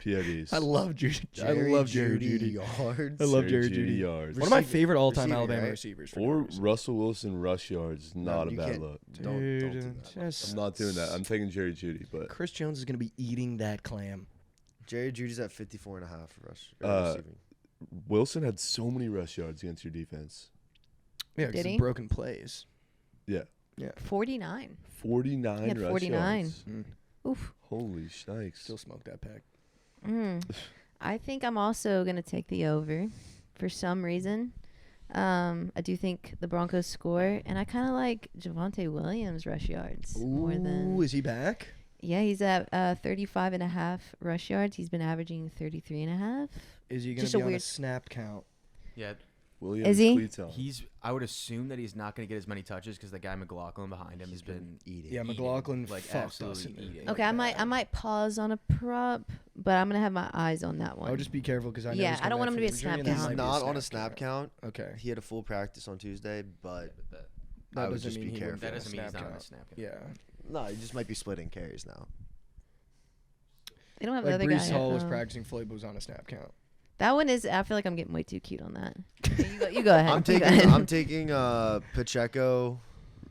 PIDs. I love Judy. I love Jerry Jeudy. yards. I love Jerry Jeudy Jeudy. yards. One of my Receiving- favorite all-time receiving, Alabama right? receivers. For Or no reason. Russell Wilson rush yards. Not a you bad can't- look. Don't do Dude, that. just- I'm not doing that. I'm taking Jerry Jeudy, but Chris Jones is gonna be eating that clam. Jerry Judy's at 54.5 for rush receiving. Wilson had so many rush yards against your defense. Yeah, because Did he? broken plays. Yeah. 49. 49 He had rush 49. yards. Oof. Holy shnikes. Still smoke that pack. I think I'm also going to take the over for some reason. I do think the Broncos score, and I kind of like Javonte Williams rush yards more than. Ooh, is he back? Yeah, he's at 35.5 rush yards. He's been averaging 33.5. Is he gonna Just be a on a weird- snap count? Yeah, Williams Is he? cleats on. I would assume that he's not going to get as many touches because the guy McLaughlin behind him has been eating. Yeah, eating, McLaughlin like fucked us absolutely in eating. there. Okay, I might pause on a prop, but I'm gonna have my eyes on that one. I'll just be careful because I know Yeah, he's I don't coming want back him to from be a injury, snap and that He's count. might be not on a snap count. Okay, He had a full practice on Tuesday, but That, that I would doesn't just mean be he wouldn't careful. be that on a doesn't mean he's snap not on a count. snap count. Yeah, no, he just might be splitting carries now. They don't have like the other Brees guy. Hall was practicing. Floyd was on a snap count. That one is. I feel like I'm getting way too cute on that. Okay, you go ahead. I'm You go taking ahead. I'm taking Pacheco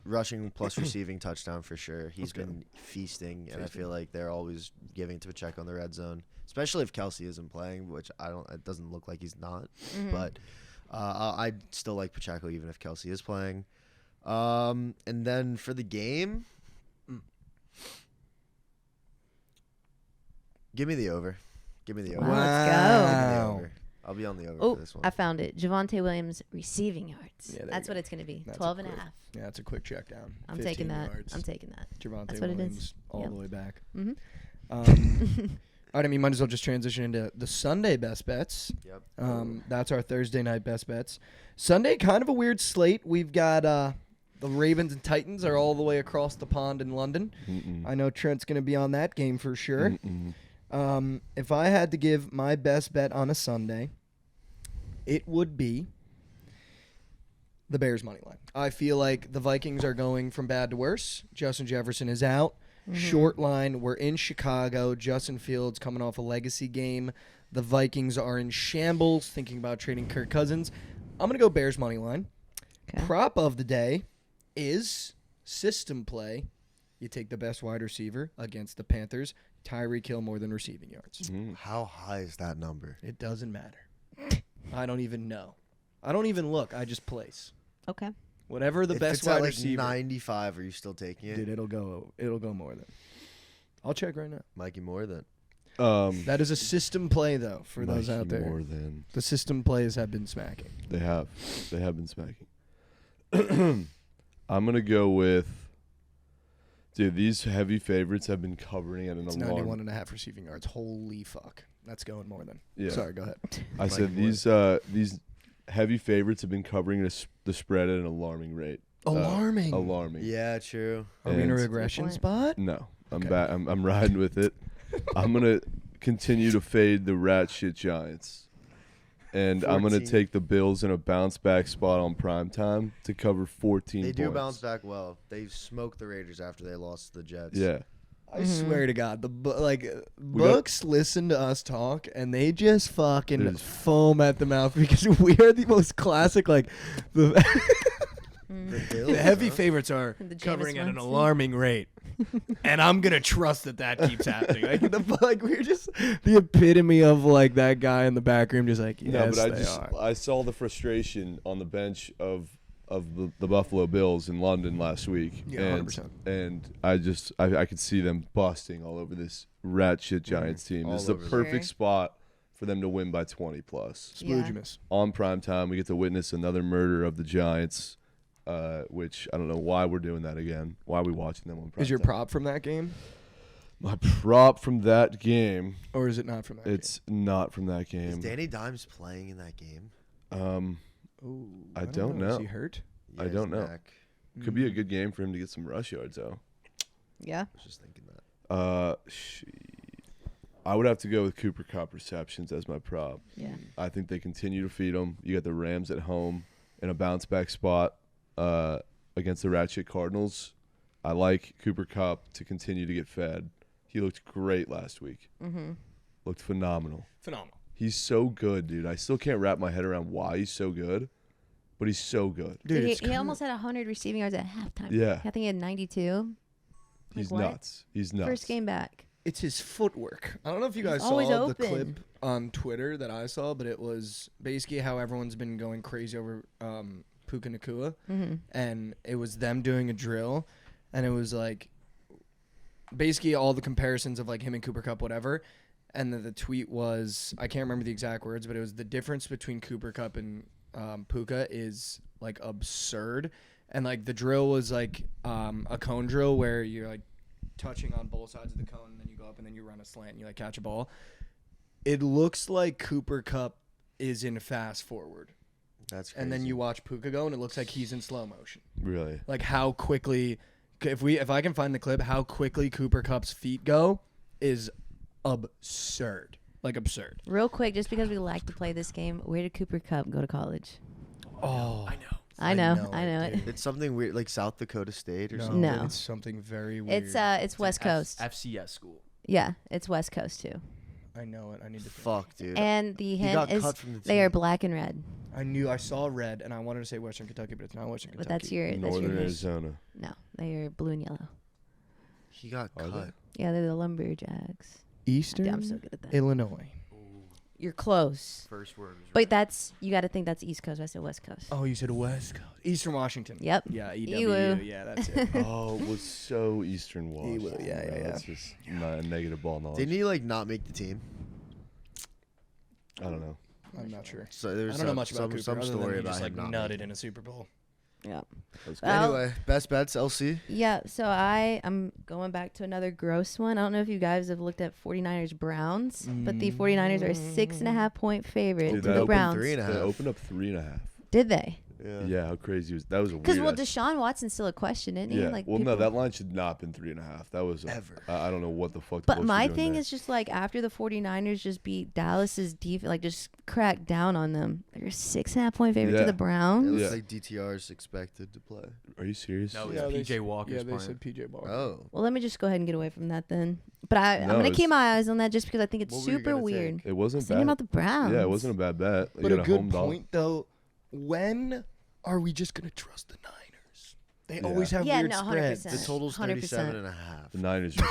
rushing plus receiving touchdown for sure. He's been feasting, and I feel like they're always giving to Pacheco in the red zone, especially if Kelsey isn't playing, which I don't. It doesn't look like he's not, Mhm. but I still like Pacheco even if Kelsey is playing. And then for the game, give me the over. Give me the over. Wow, let's Give me the Wow. over. I'll be on the over Oh, for this one. I found it. Javonte Williams receiving yards. Yeah, there That's you what go. it's going to be. That's a 12 and a quick- half. Yeah, that's a quick check down. I'm 15 taking that. yards. I'm taking that. Javonte That's what it Williams is. all Yep. the way back. Mm-hmm. All right, I mean, might as well just transition into the Sunday best bets. Yep. That's our Thursday night best bets. Sunday, kind of a weird slate. We've got the Ravens and Titans are all the way across the pond in London. I know Trent's going to be on that game for sure. If I had to give my best bet on a Sunday, it would be the Bears money line. I feel like the Vikings are going from bad to worse. Justin Jefferson is out. Short line. We're in Chicago. Justin Fields coming off a legacy game. The Vikings are in shambles, thinking about trading Kirk Cousins. I'm going to go Bears money line. Okay. Prop of the day is system play. You take the best wide receiver against the Panthers. Tyreek Hill more than receiving yards. How high is that number? It doesn't matter. I don't even know. I don't even look. I just place. Okay. Whatever the If best it's at wide like receiver. 95, are you still taking it? Dude, it'll go more than. I'll check right now. Mikey more than. That is a system play though for those out there. More than The system plays have been smacking. they have been smacking. I'm gonna go with. Dude, these heavy favorites have been covering at an It's alarm. 91.5 receiving yards. Holy fuck. That's going more than. Yeah. Sorry, go ahead. I said these heavy favorites have been covering the spread at an alarming rate. Alarming. Alarming. Yeah, true. Are we in a And- regression point. spot? No, I'm Okay. back. I'm riding with it. I'm gonna continue to fade the rat shit Giants, and I'm gonna 14. take the Bills in a bounce back spot on prime time to cover 14. They do points. bounce back well. They smoked the Raiders after they lost to the Jets. Yeah, I swear to God, got- books listen to us talk and they just fucking There's- foam at the mouth because we are the most classic. Like the, The Bills, the heavy huh? favorites are The Jameis covering at an Winston. alarming rate, and I'm gonna trust that keeps happening. Like we're just the epitome of like that guy in the back room, just like yes, no, but they are. I saw the frustration on the bench of the Buffalo Bills in London last week, Yeah, and 100%. and I could see them busting all over this rat shit Giants team. All This is the over them. perfect Sure. spot for them to win by 20 plus. Yeah. Sploogemus. On prime time, we get to witness another murder of the Giants, which I don't know why we're doing that again. Why are we watching them on prime Is your time? prop from that game, My prop from that game, or is it not from that game? it's not from that Is game. Danny Dimes playing in that game? Ooh, I don't know. Is he hurt? I his don't know. neck. Could be a good game for him to get some rush yards, though. Yeah. I was just thinking that. I would have to go with Cooper Kupp receptions as my prop. Yeah. I think they continue to feed them. You got the Rams at home in a bounce back spot against the Ratchet Cardinals. I like Cooper Kupp to continue to get fed. He looked great last week. Mm-hmm. Looked phenomenal. Phenomenal. He's so good, dude. I still can't wrap my head around why he's so good, but he's so good. Dude, he, it's he almost had 100 receiving yards at halftime. Yeah. I think he had 92. He's what? nuts. He's nuts. First game back. It's his footwork. I don't know if you guys saw always the open. clip on Twitter that I saw, but it was basically how everyone's been going crazy over Puka Nacua, Mm-hmm. and it was them doing a drill, and it was like basically all the comparisons of like him and Cooper Kupp, whatever. And then the tweet was, I can't remember the exact words, but it was the difference between Cooper Kupp and Puka is like absurd. And like the drill was like a cone drill where you're like touching on both sides of the cone, and then you go up and then you run a slant and you like catch a ball. It looks like Cooper Kupp is in fast forward. That's crazy. And then you watch Puka go and it looks like he's in slow motion. Really? Like how quickly, if I can find the clip, how quickly Cooper Kupp's feet go is absurd. Like absurd. Real quick, just because we like to play this game, where did Cooper Kupp go to college? Oh, I know it. dude. It's something weird, like South Dakota State or No, something. No. it's something very weird. It's West Coast. FCS school. Yeah, it's West Coast too. I know it. I need to. Fuck, dude. And the he got hint is cut from the team. they are black and red. I saw red, and I wanted to say Western Kentucky, but it's not Western But Kentucky. that's your Northern Arizona. No, they are blue and yellow. He got Are cut. Yeah, they're the Lumberjacks. Eastern Dude, I'm so good at that. Illinois. You're close. First word was But that's, you got to think that's East Coast. I said West Coast. Oh, you said West Coast. Eastern Washington. Yep. Yeah, EWU. Ew. Yeah, that's it. Oh, it was so Eastern Washington. Yeah. That's just not a negative ball knowledge. Didn't he like not make the team? I don't know. I'm not sure. So there I was don't know much about Cooper. some other than story he about just him like not nutted making in a Super Bowl. Yeah. That's Well, Anyway, best bets, LC. Yeah, so I'm going back to another gross one. I don't know if you guys have looked at 49ers Browns, but the 49ers are a 6.5 point favorite Dude, to that the opened Browns. 3.5. They opened up 3.5. Did they? Yeah, how crazy was that? Was a weird. Because well, ass- Deshaun Watson's still a question, isn't he? Yeah. Like Well, no, people- that line should not have been 3.5. That was Ever. I don't know what the fuck. the But books were my doing thing there. is just like after the 49ers just beat Dallas's defense, like just cracked down on them. They're a 6.5 point favorite to Yeah. the It Browns. looks Yeah. like DTR is expected to play. Are you serious? No, Yeah, it's they PJ s- Walker's Yeah, they playing. said PJ Walker. Oh. Well, let me just go ahead and get away from that then. But I'm No, gonna it's- keep my eyes on that just because I think it's What were you super gonna weird. take? It wasn't Thinking bad. about the Browns. Yeah, it wasn't a bad bet. You But got a a good home dog. point, though. When are we just going to trust the Niners? They Yeah. always have Yeah, weird no, spreads. 100%. The total's 100%. 37.5. The Niners. Are,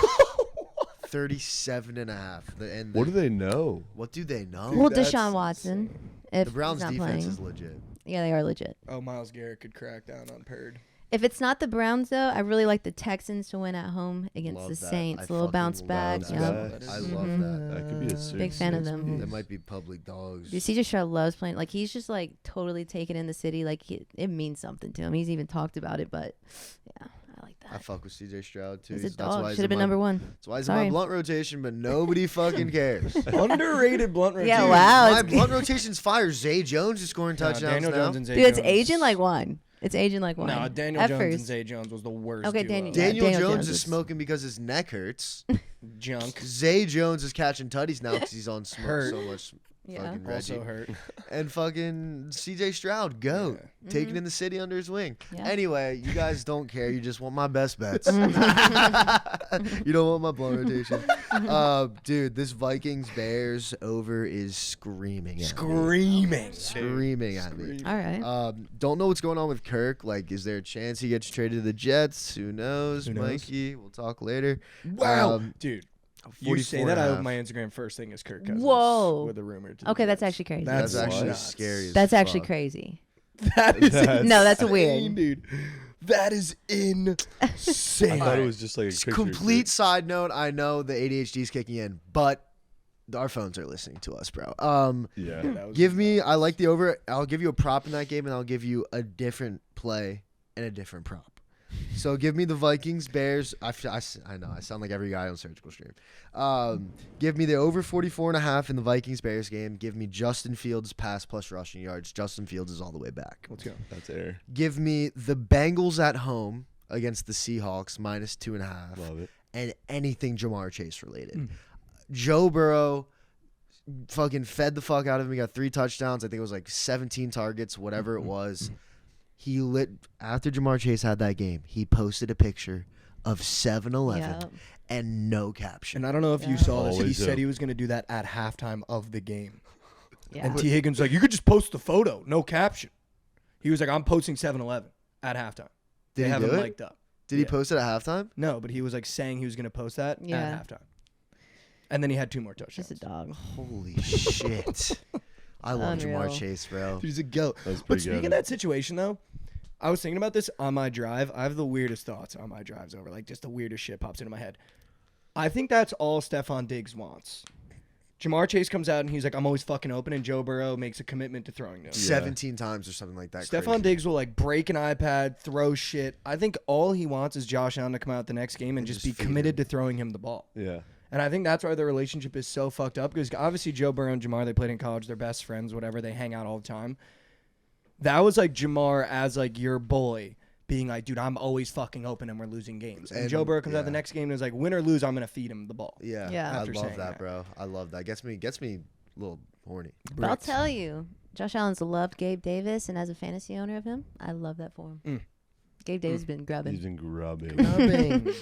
37.5. And what do they know? What do they know? Well, That's Deshaun Watson. If The Browns' he's not defense playing. is legit. Yeah, they are legit. Oh, Myles Garrett could crack down on Purd. If it's not the Browns, though, I really like the Texans to win at home against Love the that. Saints. I A little fucking bounce love back. Bounce Yeah. back. I Mhm. love that. That could be a six. Big fan of six them. piece. They might be public dogs. Dude, CJ Stroud loves playing. Like, he's just, like, totally taken in the city. Like, it means something to him. He's even talked about it, but, yeah, I like that. I fuck with CJ Stroud too. He's a That's dog. why he's Should have in been my- number one. That's why he's in Sorry. my blunt rotation, but nobody fucking cares. Underrated blunt rotation. Yeah, wow. My it's- blunt rotation's fire. Zay Jones is scoring Nah, touchdowns Daniel now. Jones and Zay Dude, it's Jones. aging like wine. It's aging like wine. No, Daniel At Jones and first. Zay Jones was the worst. Okay, duo. Daniel Daniel Jones Jones is is- smoking because his neck hurts. Junk. Zay Jones is catching tutties now because he's on smoke Hurt. so much. Yeah. Fucking Reggie. Also hurt. And fucking CJ Stroud, goat. Yeah. Taking in the city under his wing. Yeah. Anyway, you guys don't care. You just want my best bets. Mm-hmm. You don't want my blunt rotation. Dude, this Vikings Bears over is screaming at me. Screaming at me. All right. Don't know what's going on with Kirk. Like, is there a chance he gets traded to the Jets? Who knows? Who knows? Mikey, we'll talk later. Wow, dude. You say 44 that, and a I half. open my Instagram first thing is Kirk Cousins. Whoa. With a rumor. To the Okay, that's Jets. actually crazy. That's actually nuts. scary as That's actually fuck. crazy. That is No, that's insane, weird. dude. That is I insane. thought it was just like a Just picture. complete side note. I know the ADHD is kicking in, but our phones are listening to us, bro. Yeah. That was Give me. I like the over. I'll give you a prop in that game, and I'll give you a different play and a different prop. So give me the Vikings Bears. I know I sound like every guy on Surgical Stream. Give me the over 44.5 in the Vikings Bears game. Give me Justin Fields pass plus rushing yards. Justin Fields is all the way back. Let's go. That's air. Give me the Bengals at home against the Seahawks minus 2.5. Love it. And anything Jamar Chase related. Joe Burrow fucking fed the fuck out of him. He got 3 touchdowns. I think it was like 17 targets, whatever it was. He after Jamar Chase had that game, he posted a picture of 7-Eleven Yep. and no caption. And I don't know if you Yeah. saw this. He Always said do. he was going to do that at halftime of the game. Yeah. And T. Higgins was like, you could just post the photo, no caption. He was like, I'm posting 7-Eleven at halftime. Did They he have do him it? mic'd up. Did he Yeah. post it at halftime? No, but he was like saying he was going to post that Yeah. at halftime. And then he had 2 more touchdowns. Just a dog. Holy shit. I love Unreal. Jamar Chase, bro. Dude, he's a goat. That's But pretty speaking good. of that situation, though, I was thinking about this on my drive. I have the weirdest thoughts on my drives over. Like, just the weirdest shit pops into my head. I think that's all Stephon Diggs wants. Jamar Chase comes out and he's like, I'm always fucking open, and Joe Burrow makes a commitment to throwing to him. 17 times or something like that. Stephon crazy. Diggs will, like, break an iPad, throw shit. I think all he wants is Josh Allen to come out the next game and just be just feed committed him. to throwing him the ball. Yeah. And I think that's why their relationship is so fucked up, because obviously Joe Burrow and Jamar, they played in college. They're best friends, whatever. They hang out all the time. That was like Jamar as like your boy being like, dude, I'm always fucking open and we're losing games. And Joe Burrow comes out the next game and is like, win or lose, I'm going to feed him the ball. Yeah. Yeah. I After love saying that, that. bro. I love that. Gets me a little horny. But I'll tell you, Josh Allen's loved Gabe Davis, and as a fantasy owner of him, I love that for him. Gabe Davis has been He's grubbing. been grubbing. Grubbing.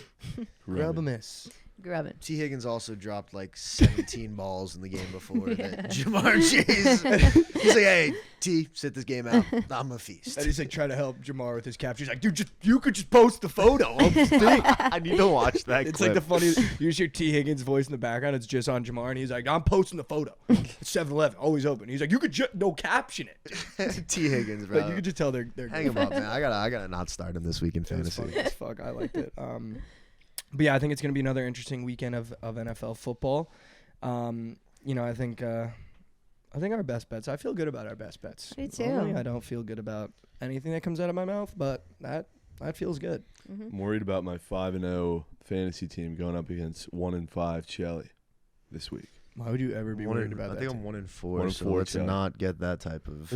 Grubbing. Grubbamus. Grubbing. T. Higgins also dropped like 17 balls in the game before Yeah. that Jamar Chase. He's like, hey, T, sit this game out. I'm a feast. And he's like trying to help Jamar with his capture. He's like, dude, you could just post the photo of the thing. I need to watch that It's like the funniest. You just hear T. Higgins' voice in the background. It's just on Jamar, and he's like, I'm posting the photo. It's 7-Eleven, always open. He's like, you could just no caption it. T. Higgins, bro. Like, you could just tell they're Hang him up, man. I gotta not start him this week in It was fantasy. funny as fuck. I liked it. But yeah, I think it's gonna be another interesting weekend of NFL football. I think our best bets. I feel good about our best bets. Me too. Normally, I don't feel good about anything that comes out of my mouth, but that feels good. I'm worried about my 5-0 fantasy team going up against 1-5 Chelly this week. Why would you ever be worried about I that? think I'm 1-4, 1-4, so let's Chad. not get that type of.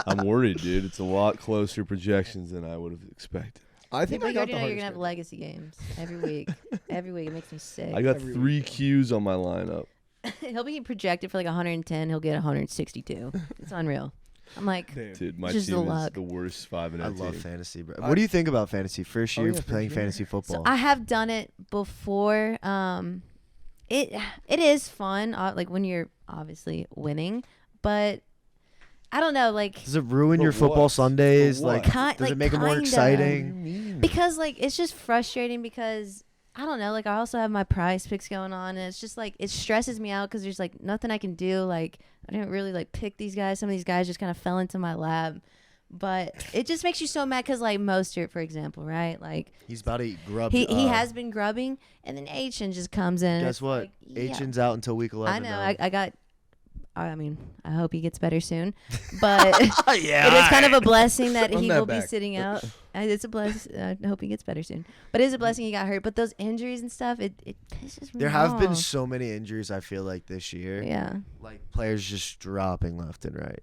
I'm worried, dude. It's a lot closer projections than I would have expected. I think But I you got already the know you're hardest gonna have pick. legacy games every week. Every week, it makes me sick. I got Every 3 week, Qs on my lineup. He'll be projected for like 110. He'll get 162. It's unreal. I'm like, Dude. Dude, my Just the team is luck. the worst 5-0 I team. love fantasy, bro. What do you think about fantasy? First year yeah, playing first year. fantasy football. so I have done it before. It is fun, like when you're obviously winning, but I don't know, like Does it ruin For your football what? Sundays? For what? Like, does it make it more kinda. exciting? Because like it's just frustrating because I don't know, like I also have my prize picks going on, and it's just like it stresses me out because there's like nothing I can do. Like I didn't really like pick these guys. Some of these guys just kind of fell into my lap. But it just makes you so mad because, like, Mostert, for example, right? Like, He's about to eat grub. he has been grubbing, and then Achin just comes in. and Guess it's what? like, yeah. Achin's out until week 11. I know. now. I got I mean, I hope he gets better soon. But Yeah, it is kind of a blessing that Run he that will be back. sitting out. It's a blessing. I hope he gets better soon. But it is a blessing he got hurt. But those injuries and stuff, it pisses me There off. have been so many injuries, I feel like, this year. Yeah. Like, players just dropping left and right.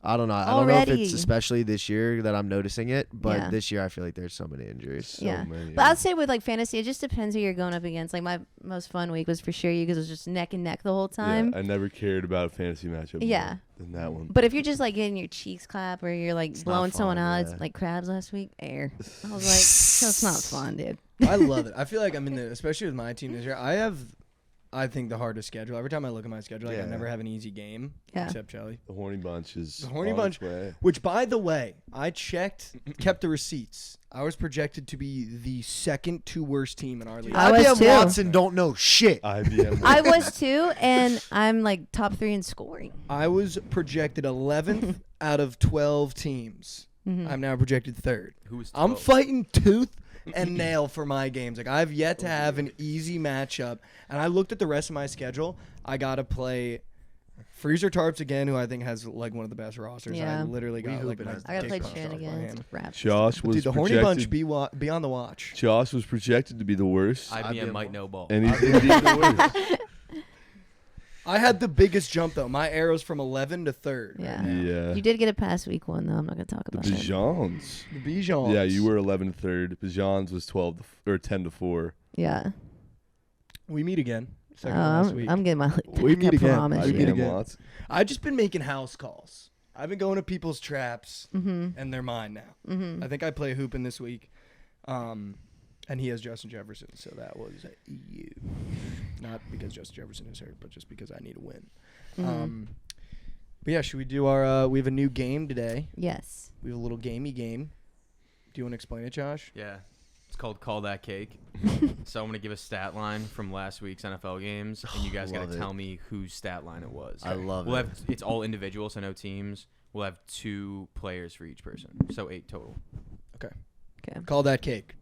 I don't know. I don't know if Already. it's especially this year that I'm noticing it, but Yeah. this year I feel like there's so many injuries. So Yeah. many. But I'd say with like fantasy, it just depends who you're going up against. Like my most fun week was for sure you because it was just neck and neck the whole time. Yeah, I never cared about a fantasy matchup Yeah. more than that one. But if you're just like getting your cheeks clapped or you're like It's not blowing someone fun, out, yeah. it's like crabs last week, air. I was like, that's not fun, dude. I love it. I feel like I'm in the, especially with my team this year. I think the hardest schedule. Every time I look at my schedule, like I Yeah. never have an easy game. Yeah. Except Charlie. The Horny Bunch is The Horny on Bunch- its way. Which, by the way, I kept the receipts. I was projected to be the second to worst team in our league. I was IBM too. Watson don't know shit. IBM. I was too, and I'm like top 3 in scoring. I was projected 11th out of 12 teams. Mhm. I'm now projected 3rd. Who was I'm 12? fighting tooth and nail for my games. Like I've yet to have an easy matchup. And I looked at the rest of my schedule. I gotta play Freezer Tarps again, who I think has like one of the best rosters. Yeah. I literally We got like hooping my has I gotta dick play punched Trin off by again. him. It's rap. Josh was Dude, the Horny Bunch projected. be on the watch. Josh was projected to be the worst, IBM might know ball. and he's indeed the worst. I had the biggest jump though. My arrow's from 11 to 3rd. Yeah. Yeah. You did get it past week 1, though. I'm not gonna talk The about it. Bijans. The Bijans. Yeah, you were 11 to 3rd. Bijans was 10 to 4. Yeah. We meet again. Second to last week. I'm getting my lick We back, meet I again. promise We you. meet IBM again. Watts. I've just been making house calls. I've been going to people's traps, Mm-hmm. and they're mine now. Mm-hmm. I think I play hooping this week, and he has Justin Jefferson, so that was you. Not because Justin Jefferson is hurt, but just because I need a win. Mm-hmm. But yeah, should we do our? We have a new game today. Yes. We have a little gamey game. Do you want to explain it, Josh? Yeah. It's called Call That Cake. So I'm going to give a stat line from last week's NFL games, and you guys got Love to it. tell me whose stat line it was. I love We'll it. have it's all individual, so no teams. We'll have 2 players for each person, so 8 total. Okay. Call that cake.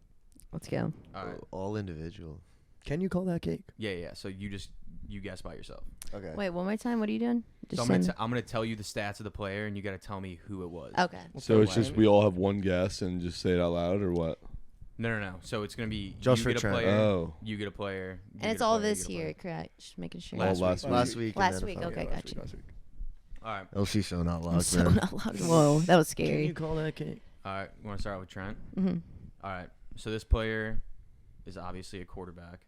Let's go. All right. All individual. Can you call that cake? Yeah. So you guess by yourself. Okay. Wait, one more time. What are you doing? So send- I'm gonna tell you the stats of the player, and you got to tell me who it was. Okay. So it's just we all have one guess and just say it out loud, or what? No. So it's gonna be Just you for get a Trent. player, Oh. you get a player, you And get it's a all player, you this get a player. year, correct? Just making sure. Last Last week. Last week. Last and week, NFL. okay, last gotcha. week. All right. LC so not I'm locked, so man. not locked. Whoa, that was Can scary. you call that cake? All right. You want to start out with Trent? Mm-hmm. All right. So this player is obviously a quarterback.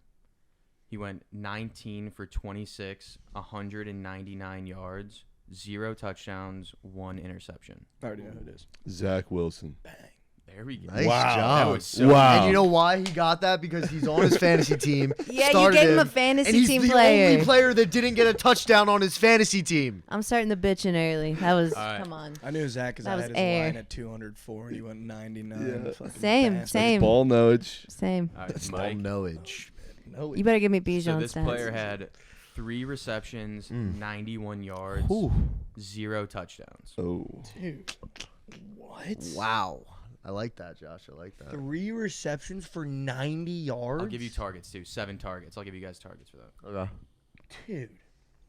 He went 19 for 26, 199 yards, 0 touchdowns, 1 interception. I already know who it is. Zach Wilson. There we go. Nice Wow. job. That was so Wow. And you know why he got that? Because he's on his fantasy team. Yeah, you started gave him a and fantasy he's team the player. only player that didn't get a touchdown on his fantasy team. I'm starting the bitching early. That was All right. come on. I knew Zach because That I was had his air. line at 204 and he went 99. Yeah. Fucking Same, bastard. same. Ball knowledge. Same. All right, Small Mike. knowledge. No, You better give me So Bijan this stats. player had 3 receptions, 91 yards, Whew. 0 touchdowns. Oh. Dude. What? Wow. I like that, Josh. I like that. 3 receptions for 90 yards? I'll give you targets too. 7 targets. I'll give you guys targets for that. Okay. Dude.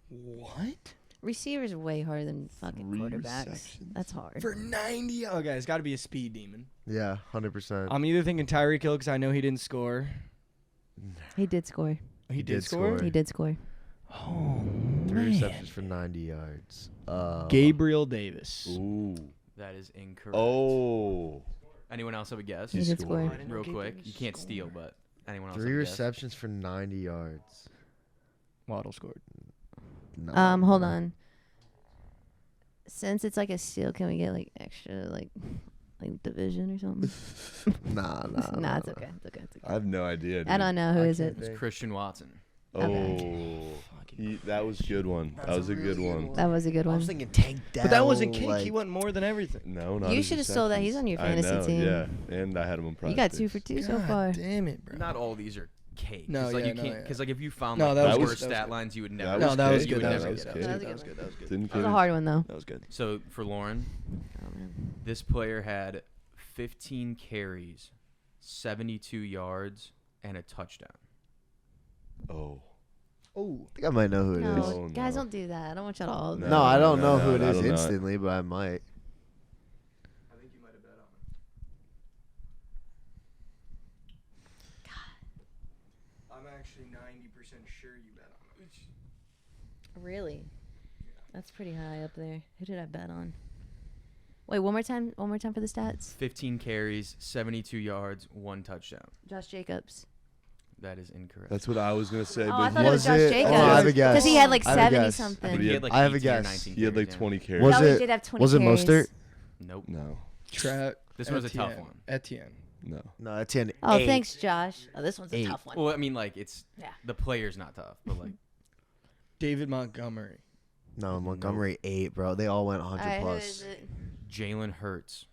What? Receivers are way harder than fucking 3 quarterbacks. receptions. That's hard. For 90? Okay, it's got to be a speed demon. Yeah, 100%. I'm either thinking Tyreek Hill because I know he didn't score. He did score. He did did score? score. He did score. Oh, 3 man. receptions for 90 yards. Gabriel Davis. Ooh. That is incorrect. Oh. Anyone else have a guess? He did score. Real quick. You can't steal, but anyone else 3 have a guess? receptions for 90 yards. Waddle scored. No. Hold on. Since it's like a steal, can we get like extra like division or something? Nah. Nah, it's okay. It's okay. It's okay. I have no idea. I dude. don't know. Who I is can't it? think. It's Christian Watson. Oh. That was a good one. That was a good one. That was a good I one. was thinking Tank Dell. But that wasn't cake. like- he went more than everything. No, not You his should've stole that. He's on your receptions. fantasy I know, team. Yeah, and I had him on prize. You got 2 picks. for 2 so God far. damn it, bro. Not all these are cake. No, like yeah, you no, can't yeah. because like if you found No, like that the was worst good. stat lines, you would never. That No, that was cake. good. You would That never was get good. it. That was That good. was That was good. That was good. Didn't That was a care. hard one though. That was good. So for Lauren, Oh, man. this player had 15 carries, 72 yards, and a touchdown. Oh. Oh, I think I might know who it is. No, Oh, guys, no. don't do that. I don't want y'all to all. No. No, I don't know who it I is don't know it. instantly, but I might. I think you might have bet on it. I'm actually 90% sure you bet on it. Really? That's pretty high up there. Who did I bet on? Wait, one more time. One more time for the stats. 15 carries, 72 yards, 1 touchdown. Josh Jacobs. That is incorrect. That's what I was gonna say. Oh, but I thought it was Was Josh it- Jacobs. oh, I have a guess. Because he had like I have a 70 guess. I something. think he had like I have a 18 or guess. 19 he had like carries, 20 carries. Was No, he it- did have 20 Was it carries. Mostert? yeah. Nope. No, This one's a tough Etienne. one. Etienne. no. No, that's an Oh, 8. thanks, Josh. Oh, this one's a 8. tough one. Well, I mean, like, it's Yeah. the player's not tough, but like David Montgomery. No, Montgomery 8, bro. They all went 100 All right, who plus. is it? Jalen Hurts.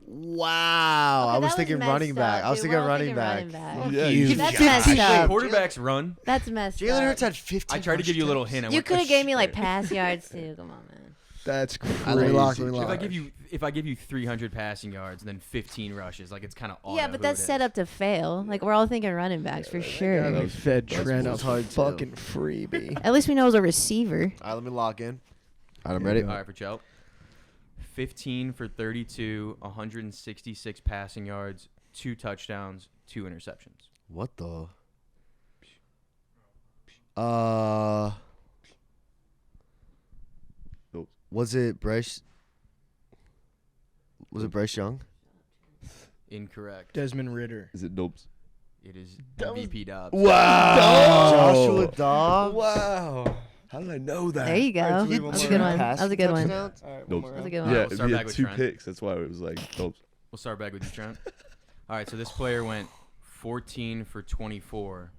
Wow. Okay, I was that thinking messed running back. up, I was dude. thinking We're all running thinking back. running back. Fuck Yeah, you. you That's shit. messed up. Quarterbacks run. That's messed Jalen up. Hurts had 15. I tried to give you a little hint. I You went, could have gave me like shit. pass yards too. Come on, man. That's crazy. Let me lock. If I give you 300 passing yards and then 15 rushes, like it's kind of Yeah, but that's set up to fail. Like we're all thinking running backs for sure. They fed Trent a was hard, too. fucking freebie. At least we know it was a receiver. All right, let me lock in. All right, I'm Here ready. we All right, for Chel. 15 for 32, 166 passing yards, 2 touchdowns, 2 interceptions. What the? Nope. Was it Bryce? Was it Bryce Young? Incorrect. Desmond Ritter. Is it Dopes? It is That was- MVP Dobbs. Wow. Joshua Dobbs. Wow. How did I know that? There you go. All right, so that we was want a more good one. Passing That was a good one. touchdowns? All right, Nope. one more That was a round. good one. Yeah, We'll if start he back had with 2 Trent. picks, that's why it was like Dopes. We'll start back with you, Trent. All right, so this player went 14 for 24,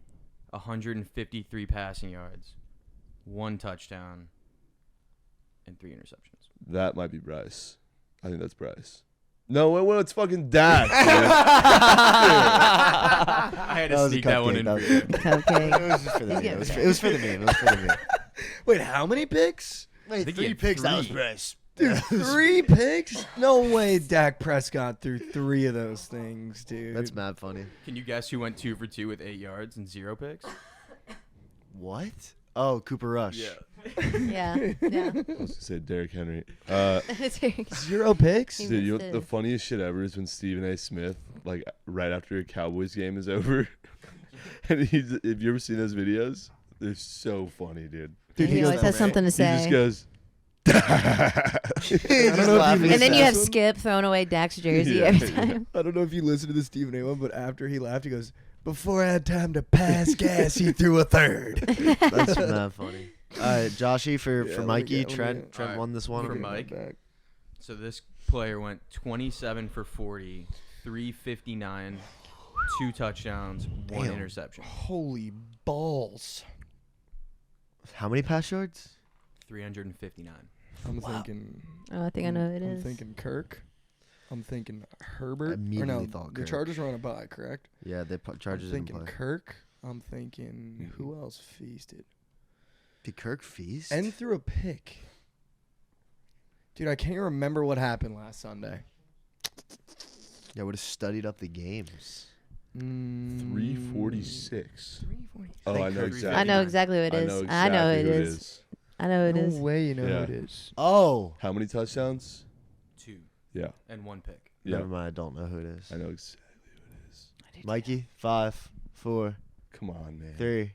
153 passing yards, 1 touchdown, and 3 interceptions. That might be Bryce. I think that's Bryce. No, well, it's fucking Dak. I had That to was a sneak that one cupcake, in. that for you. Cupcake. It was just for the He's meme. It was getting for, it was for the meme. It was for the meme. Wait, how many picks? Wait, think he had 3. Bryce. Dude, 3 picks? No way Dak Prescott threw 3 of those things, dude. That's mad funny. Can you guess who went 2 for 2 with 8 yards and 0 picks? What? Oh, Cooper Rush. Yeah. Yeah. I was gonna say Derrick Henry. It's very good. 0 picks? He Dude, you know missed what the it. funniest shit ever is when Stephen A. Smith, like right after a Cowboys game is over, and he's. Have you ever seen those videos? They're so funny, dude. Dude, He always has something to He just say. goes. Just know if laughing you And then you This have one? Skip throwing away Dak's jersey Yeah, every yeah. time. I don't know if you listened to the Stephen A. one, but after he laughed, he goes, "Before I had time to pass gas, he threw a third." That's mad funny. All right, Joshy for Yeah, let me Mikey. get- let me Trent get- Trent All right, won this one. for Give me Mike. that back. So this player went 27 for 40, 359, 2 touchdowns, 1 Damn. interception. Holy balls. How many pass yards? 359. I'm thinking. Oh, I think I know who it I'm is. thinking Kirk. I'm thinking Herbert. Immediately or no, thought the Kirk. Chargers are on a bye, correct? Yeah, the Chargers I'm didn't thinking play. Kirk. I'm thinking who else feasted Did Kirk feast? and threw a pick. Dude, I can't remember what happened last Sunday. Yeah, would have studied up the games. 346. 340. Oh, I know Kirk exactly. I know exactly who it I is. know I know who it exactly is. I know who it No is. way you know Yeah. who it is. Oh, How many touchdowns? 2 Yeah. and 1 pick. Yeah. never mind. I don't know who it is. I know exactly who it is. Mikey, 5, 4, Come on, man. 3,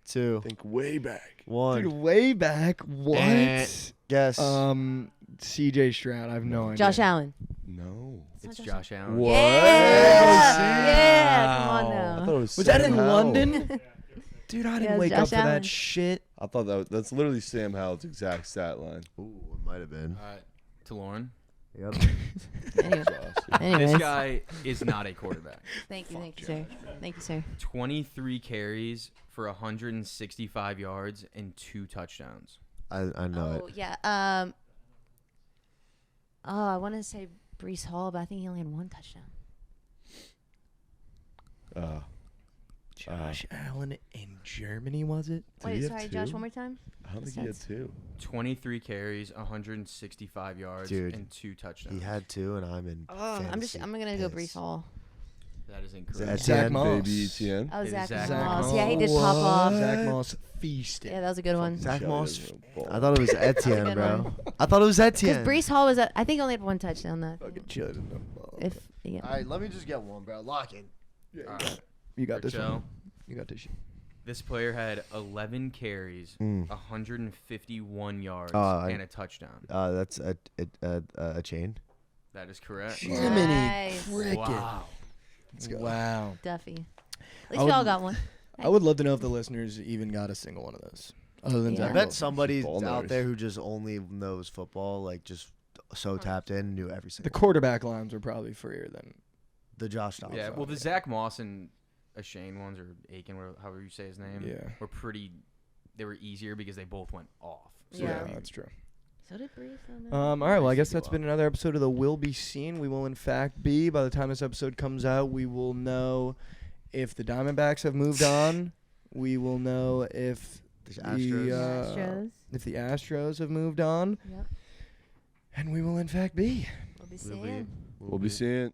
2, Think way back. 1. Dude, way back. What? Guess. CJ Stroud. I have no idea. Josh Allen. No. It's Josh Allen. What? Yeah. Yeah. Come on I now. thought it was Was that in Sam Howell. London? Dude, I didn't Yeah, wake Josh up for Allen. that shit. I thought that's literally Sam Howell's exact stat line. Ooh, it might have been. All right, to Lauren. Yep. Anyway. That's awesome. Anyways. This guy is not a quarterback. Thank you, sir. Thank you, sir. 23 carries for 165 yards and 2 touchdowns. I know Oh it. yeah. I want to say Brees Hall, but I think he only had 1 touchdown. Josh Allen in Germany, was it? Did he Wait, have sorry, Josh. 2? One more time. I don't think he had Stats. 2. 23 carries, 165 yards, Dude, and 2 touchdowns. He had 2, and I'm in. I'm fantasy gonna go Brees pissed. Hall. That is Is incorrect. that Zach Etienne? Moss. Baby Etienne. Oh, It is Zach Zach Moss. Moss. Yeah, he did pop off. Zach Moss feasted. Yeah, that was a good one. Zach Shot Moss. doesn't ball. I thought it was That's a Etienne, good bro. one. I thought it was Because Etienne. Brees Hall was, I think, only had one touchdown that. Fucking chilling in the ball. If yeah. All right, let me just get one, bro. Lock in. All right. You got this Joe. one. You got this shit. This player had 11 carries, Mm. 151 yards, I- and a touchdown. That's a chain. That is correct. Jiminy Nice. cricket. Wow. Let's go. Wow. Duffy. At I least would- y'all got one. I would love to know if the listeners even got a single one of those. Other than Yeah. I Zach bet Moss. somebody Ball out knows. there who just only knows football, like just so tapped in, knew every The single. quarterback lines were probably freer than. The Josh Dobbs. Yeah, well, the yeah. Zach Moss and Shane ones, or Aiken, however you say his name, Yeah. were pretty. They were easier because they both went off. So Yeah. That's true. So did Brees. on that. All right. Well, I guess Nice. that's been another episode of the Will Be Seen. We will, in fact, be. By the time this episode comes out, we will know if the Diamondbacks have moved on. We will know if The the Astros. Astros. if the Astros have moved on, Yep. and we will, in fact, be. We'll be We'll be- seeing. We'll be seeing.